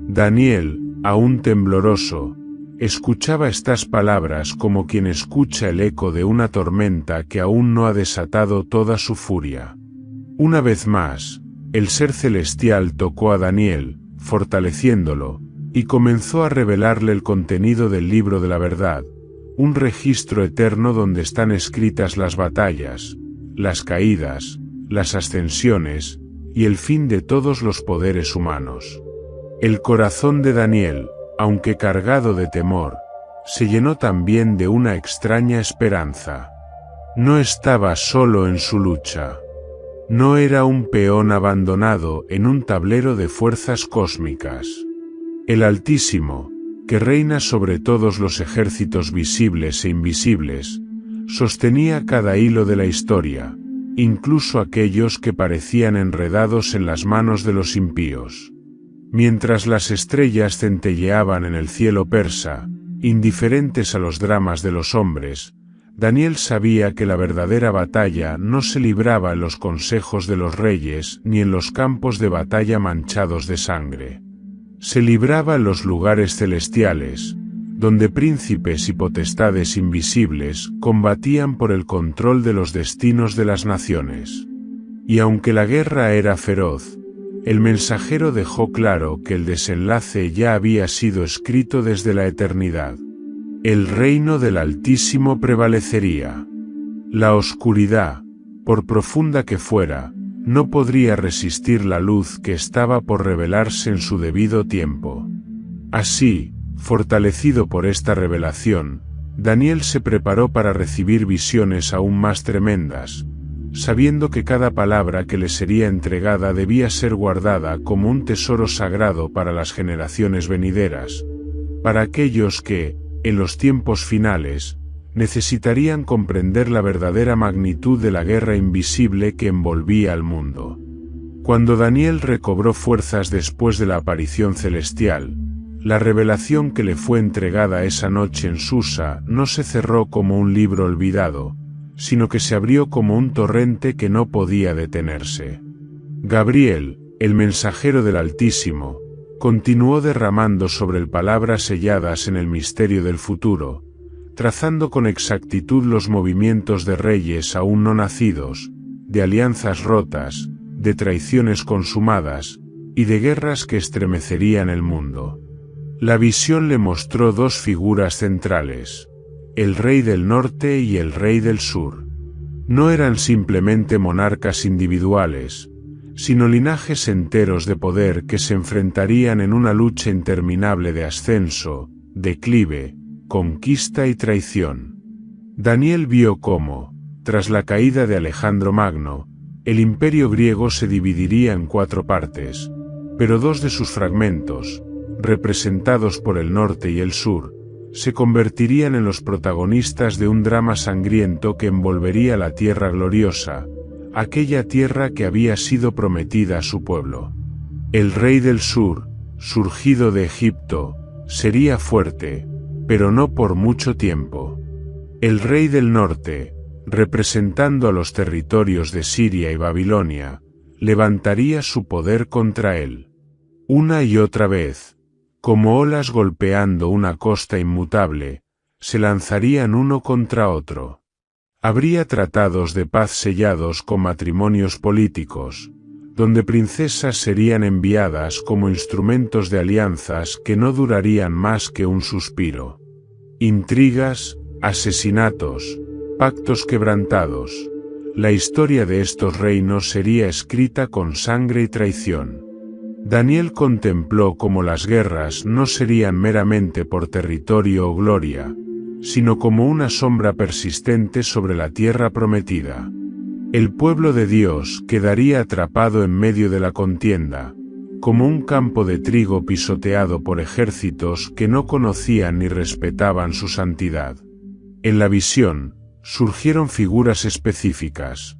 Daniel, aún tembloroso, escuchaba estas palabras como quien escucha el eco de una tormenta que aún no ha desatado toda su furia. Una vez más, el ser celestial tocó a Daniel, fortaleciéndolo, y comenzó a revelarle el contenido del libro de la verdad, un registro eterno donde están escritas las batallas, las caídas, las ascensiones, y el fin de todos los poderes humanos. El corazón de Daniel, aunque cargado de temor, se llenó también de una extraña esperanza. No estaba solo en su lucha. No era un peón abandonado en un tablero de fuerzas cósmicas. El Altísimo, que reina sobre todos los ejércitos visibles e invisibles, sostenía cada hilo de la historia, incluso aquellos que parecían enredados en las manos de los impíos. Mientras las estrellas centelleaban en el cielo persa, indiferentes a los dramas de los hombres, Daniel sabía que la verdadera batalla no se libraba en los consejos de los reyes ni en los campos de batalla manchados de sangre. Se libraba en los lugares celestiales, donde príncipes y potestades invisibles combatían por el control de los destinos de las naciones. Y aunque la guerra era feroz, el mensajero dejó claro que el desenlace ya había sido escrito desde la eternidad. El reino del Altísimo prevalecería. La oscuridad, por profunda que fuera, no podría resistir la luz que estaba por revelarse en su debido tiempo. Así, fortalecido por esta revelación, Daniel se preparó para recibir visiones aún más tremendas, sabiendo que cada palabra que le sería entregada debía ser guardada como un tesoro sagrado para las generaciones venideras, para aquellos que, en los tiempos finales, necesitarían comprender la verdadera magnitud de la guerra invisible que envolvía al mundo. Cuando Daniel recobró fuerzas después de la aparición celestial, La revelación que le fue entregada esa noche en Susa no se cerró como un libro olvidado, sino que se abrió como un torrente que no podía detenerse. Gabriel, el mensajero del Altísimo, continuó derramando sobre él palabras selladas en el misterio del futuro, trazando con exactitud los movimientos de reyes aún no nacidos, de alianzas rotas, de traiciones consumadas, y de guerras que estremecerían el mundo. La visión le mostró dos figuras centrales, el rey del norte y el rey del sur. No eran simplemente monarcas individuales, sino linajes enteros de poder que se enfrentarían en una lucha interminable de ascenso, declive, conquista y traición. Daniel vio cómo, tras la caída de Alejandro Magno, el imperio griego se dividiría en 4 partes, pero 2 de sus fragmentos, representados por el norte y el sur, se convertirían en los protagonistas de un drama sangriento que envolvería la tierra gloriosa, aquella tierra que había sido prometida a su pueblo. El rey del sur, surgido de Egipto, sería fuerte, pero no por mucho tiempo. El rey del norte, representando a los territorios de Siria y Babilonia, levantaría su poder contra él. Una y otra vez, como olas golpeando una costa inmutable, se lanzarían uno contra otro. Habría tratados de paz sellados con matrimonios políticos, donde princesas serían enviadas como instrumentos de alianzas que no durarían más que un suspiro. Intrigas, asesinatos, pactos quebrantados. La historia de estos reinos sería escrita con sangre y traición. Daniel contempló cómo las guerras no serían meramente por territorio o gloria, sino como una sombra persistente sobre la tierra prometida. El pueblo de Dios quedaría atrapado en medio de la contienda, como un campo de trigo pisoteado por ejércitos que no conocían ni respetaban su santidad. En la visión, surgieron figuras específicas.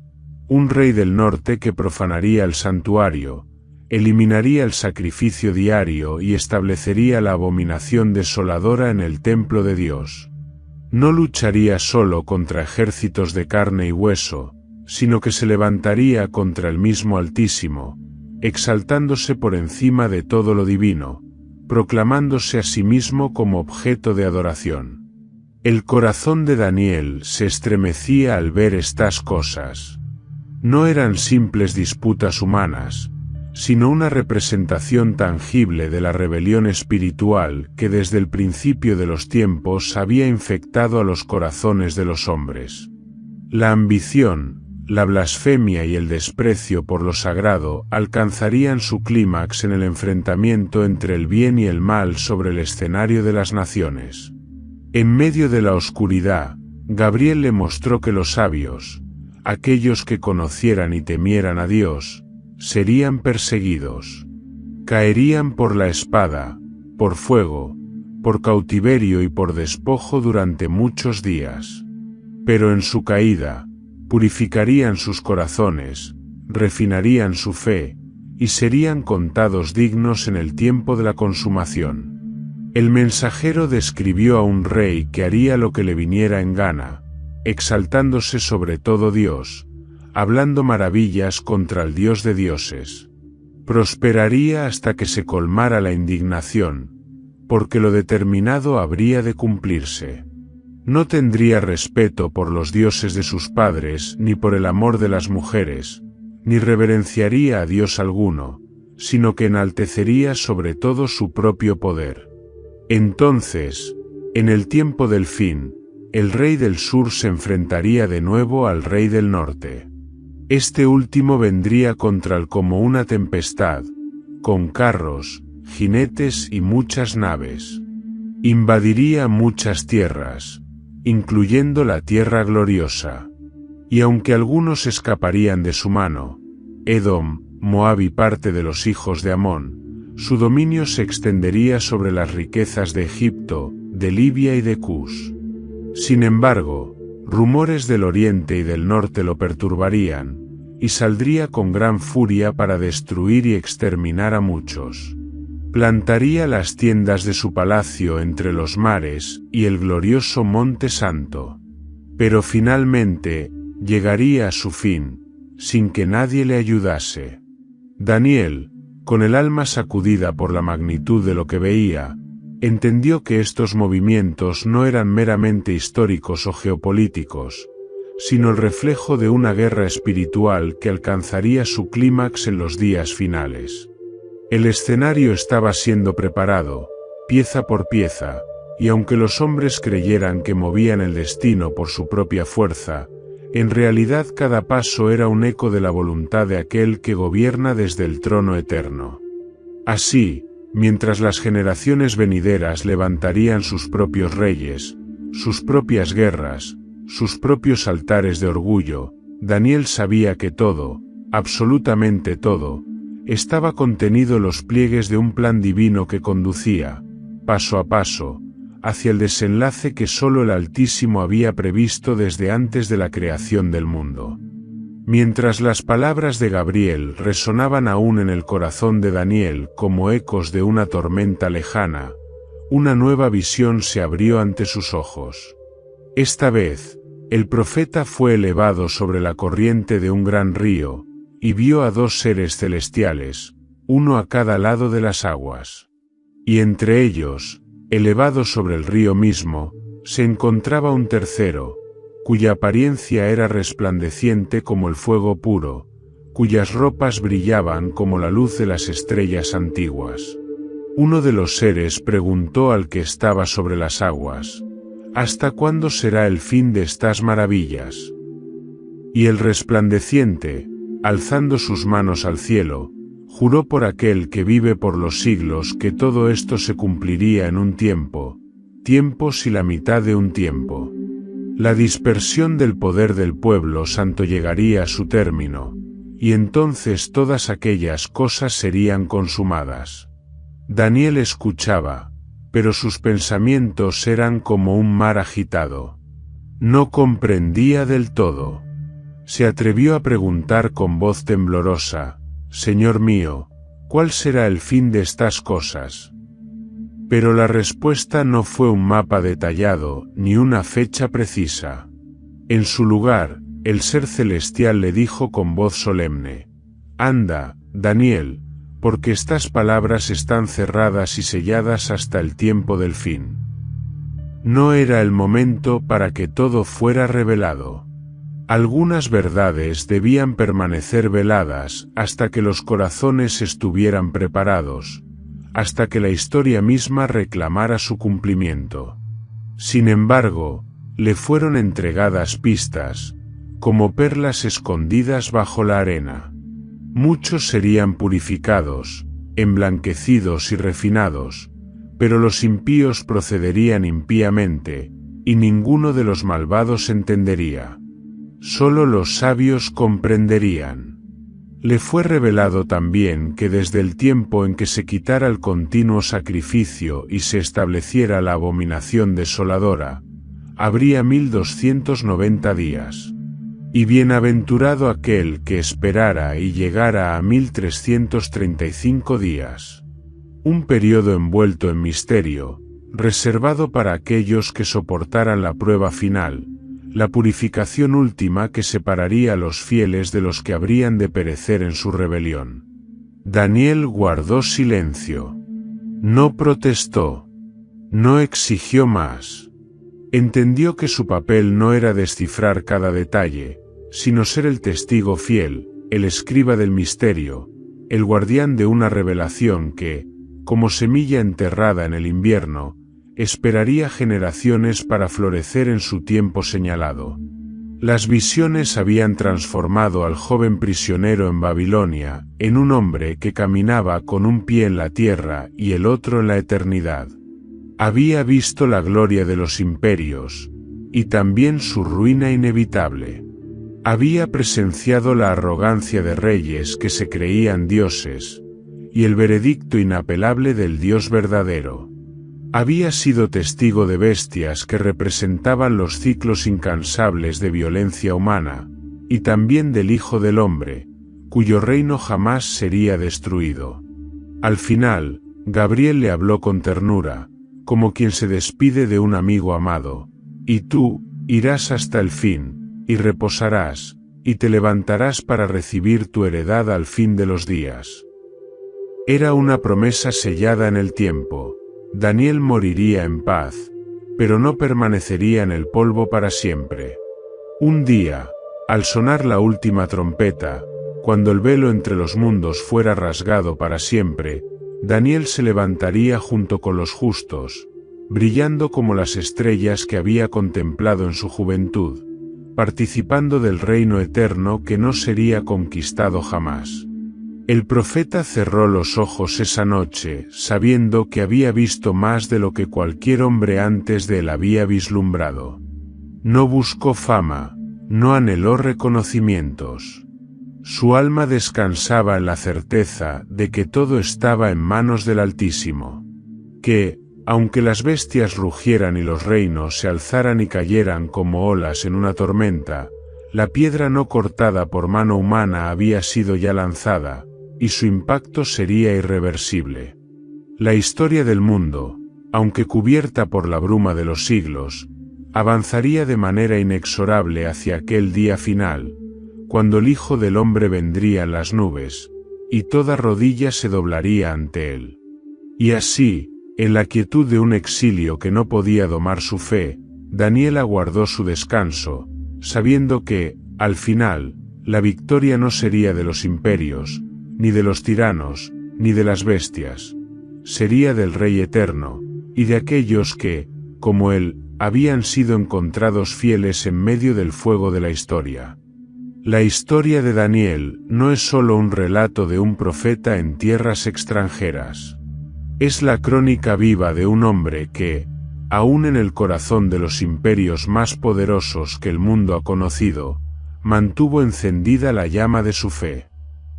Un rey del norte que profanaría el santuario, eliminaría el sacrificio diario y establecería la abominación desoladora en el templo de Dios. No lucharía solo contra ejércitos de carne y hueso, sino que se levantaría contra el mismo Altísimo, exaltándose por encima de todo lo divino, proclamándose a sí mismo como objeto de adoración. El corazón de Daniel se estremecía al ver estas cosas. No eran simples disputas humanas, sino una representación tangible de la rebelión espiritual que desde el principio de los tiempos había infectado a los corazones de los hombres. La ambición, la blasfemia y el desprecio por lo sagrado alcanzarían su clímax en el enfrentamiento entre el bien y el mal sobre el escenario de las naciones. En medio de la oscuridad, Gabriel le mostró que los sabios, aquellos que conocieran y temieran a Dios, serían perseguidos. Caerían por la espada, por fuego, por cautiverio y por despojo durante muchos días. Pero en su caída, purificarían sus corazones, refinarían su fe, y serían contados dignos en el tiempo de la consumación. El mensajero describió a un rey que haría lo que le viniera en gana, exaltándose sobre todo Dios, hablando maravillas contra el Dios de dioses. Prosperaría hasta que se colmara la indignación, porque lo determinado habría de cumplirse. No tendría respeto por los dioses de sus padres ni por el amor de las mujeres, ni reverenciaría a Dios alguno, sino que enaltecería sobre todo su propio poder. Entonces, en el tiempo del fin, el rey del sur se enfrentaría de nuevo al rey del norte. Este último vendría contra él como una tempestad, con carros, jinetes y muchas naves. Invadiría muchas tierras, incluyendo la tierra gloriosa. Y aunque algunos escaparían de su mano, Edom, Moab y parte de los hijos de Amón, su dominio se extendería sobre las riquezas de Egipto, de Libia y de Cus. Sin embargo, rumores del oriente y del norte lo perturbarían, y saldría con gran furia para destruir y exterminar a muchos. Plantaría las tiendas de su palacio entre los mares y el glorioso Monte Santo. Pero finalmente, llegaría a su fin, sin que nadie le ayudase. Daniel, con el alma sacudida por la magnitud de lo que veía, entendió que estos movimientos no eran meramente históricos o geopolíticos, sino el reflejo de una guerra espiritual que alcanzaría su clímax en los días finales. El escenario estaba siendo preparado, pieza por pieza, y aunque los hombres creyeran que movían el destino por su propia fuerza, en realidad cada paso era un eco de la voluntad de aquel que gobierna desde el trono eterno. Así, mientras las generaciones venideras levantarían sus propios reyes, sus propias guerras, sus propios altares de orgullo, Daniel sabía que todo, absolutamente todo, estaba contenido en los pliegues de un plan divino que conducía, paso a paso, hacia el desenlace que solo el Altísimo había previsto desde antes de la creación del mundo. Mientras las palabras de Gabriel resonaban aún en el corazón de Daniel como ecos de una tormenta lejana, una nueva visión se abrió ante sus ojos. Esta vez, el profeta fue elevado sobre la corriente de un gran río, y vio a dos seres celestiales, uno a cada lado de las aguas. Y entre ellos, elevado sobre el río mismo, se encontraba un tercero, cuya apariencia era resplandeciente como el fuego puro, cuyas ropas brillaban como la luz de las estrellas antiguas. Uno de los seres preguntó al que estaba sobre las aguas: ¿hasta cuándo será el fin de estas maravillas? Y el resplandeciente, alzando sus manos al cielo, juró por aquel que vive por los siglos que todo esto se cumpliría en un tiempo, tiempos y la mitad de un tiempo. La dispersión del poder del pueblo santo llegaría a su término, y entonces todas aquellas cosas serían consumadas. Daniel escuchaba, pero sus pensamientos eran como un mar agitado. No comprendía del todo. Se atrevió a preguntar con voz temblorosa: «Señor mío, ¿cuál será el fin de estas cosas?». Pero la respuesta no fue un mapa detallado, ni una fecha precisa. En su lugar, el ser celestial le dijo con voz solemne: «Anda, Daniel, porque estas palabras están cerradas y selladas hasta el tiempo del fin». No era el momento para que todo fuera revelado. Algunas verdades debían permanecer veladas hasta que los corazones estuvieran preparados, hasta que la historia misma reclamara su cumplimiento. Sin embargo, le fueron entregadas pistas, como perlas escondidas bajo la arena. Muchos serían purificados, emblanquecidos y refinados, pero los impíos procederían impíamente, y ninguno de los malvados entendería. Solo los sabios comprenderían. Le fue revelado también que desde el tiempo en que se quitara el continuo sacrificio y se estableciera la abominación desoladora, habría 1290 días. Y bienaventurado aquel que esperara y llegara a 1335 días. Un periodo envuelto en misterio, reservado para aquellos que soportaran la prueba final, la purificación última que separaría a los fieles de los que habrían de perecer en su rebelión. Daniel guardó silencio. No protestó. No exigió más. Entendió que su papel no era descifrar cada detalle, sino ser el testigo fiel, el escriba del misterio, el guardián de una revelación que, como semilla enterrada en el invierno, esperaría generaciones para florecer en su tiempo señalado. Las visiones habían transformado al joven prisionero en Babilonia en un hombre que caminaba con un pie en la tierra y el otro en la eternidad. Había visto la gloria de los imperios, y también su ruina inevitable. Había presenciado la arrogancia de reyes que se creían dioses, y el veredicto inapelable del Dios verdadero. Había sido testigo de bestias que representaban los ciclos incansables de violencia humana, y también del Hijo del Hombre, cuyo reino jamás sería destruido. Al final, Gabriel le habló con ternura, como quien se despide de un amigo amado. Y tú, irás hasta el fin, y reposarás, y te levantarás para recibir tu heredad al fin de los días. Era una promesa sellada en el tiempo. Daniel moriría en paz, pero no permanecería en el polvo para siempre. Un día, al sonar la última trompeta, cuando el velo entre los mundos fuera rasgado para siempre, Daniel se levantaría junto con los justos, brillando como las estrellas que había contemplado en su juventud, participando del reino eterno que no sería conquistado jamás. El profeta cerró los ojos esa noche, sabiendo que había visto más de lo que cualquier hombre antes de él había vislumbrado. No buscó fama, no anheló reconocimientos. Su alma descansaba en la certeza de que todo estaba en manos del Altísimo. Que, aunque las bestias rugieran y los reinos se alzaran y cayeran como olas en una tormenta, la piedra no cortada por mano humana había sido ya lanzada, y su impacto sería irreversible. La historia del mundo, aunque cubierta por la bruma de los siglos, avanzaría de manera inexorable hacia aquel día final, cuando el Hijo del Hombre vendría en las nubes, y toda rodilla se doblaría ante él. Y así, en la quietud de un exilio que no podía domar su fe, Daniel aguardó su descanso, sabiendo que, al final, la victoria no sería de los imperios, ni de los tiranos, ni de las bestias. Sería del Rey Eterno, y de aquellos que, como él, habían sido encontrados fieles en medio del fuego de la historia. La historia de Daniel no es solo un relato de un profeta en tierras extranjeras. Es la crónica viva de un hombre que, aún en el corazón de los imperios más poderosos que el mundo ha conocido, mantuvo encendida la llama de su fe.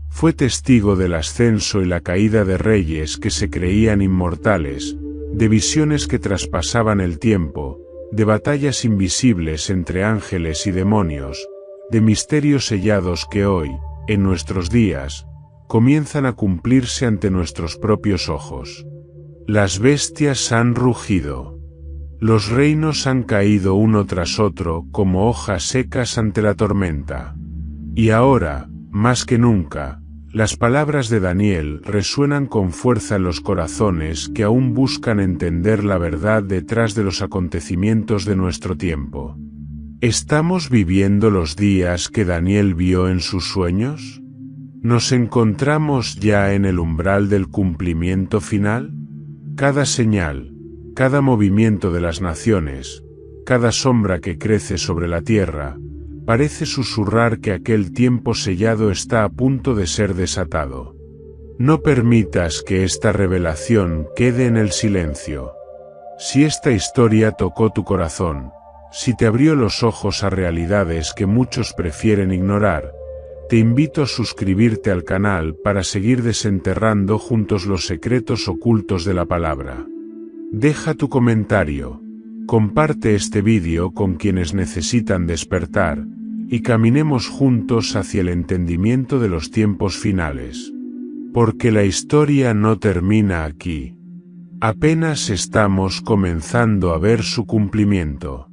Fue testigo del ascenso y la caída de reyes que se creían inmortales, de visiones que traspasaban el tiempo, de batallas invisibles entre ángeles y demonios, de misterios sellados que hoy, en nuestros días, comienzan a cumplirse ante nuestros propios ojos. Las bestias han rugido. Los reinos han caído uno tras otro como hojas secas ante la tormenta. Y ahora, más que nunca, las palabras de Daniel resuenan con fuerza en los corazones que aún buscan entender la verdad detrás de los acontecimientos de nuestro tiempo. ¿Estamos viviendo los días que Daniel vio en sus sueños? ¿Nos encontramos ya en el umbral del cumplimiento final? Cada señal, cada movimiento de las naciones, cada sombra que crece sobre la tierra, parece susurrar que aquel tiempo sellado está a punto de ser desatado. No permitas que esta revelación quede en el silencio. Si esta historia tocó tu corazón, si te abrió los ojos a realidades que muchos prefieren ignorar, te invito a suscribirte al canal para seguir desenterrando juntos los secretos ocultos de la palabra. Deja tu comentario, comparte este vídeo con quienes necesitan despertar, y caminemos juntos hacia el entendimiento de los tiempos finales. Porque la historia no termina aquí. Apenas estamos comenzando a ver su cumplimiento.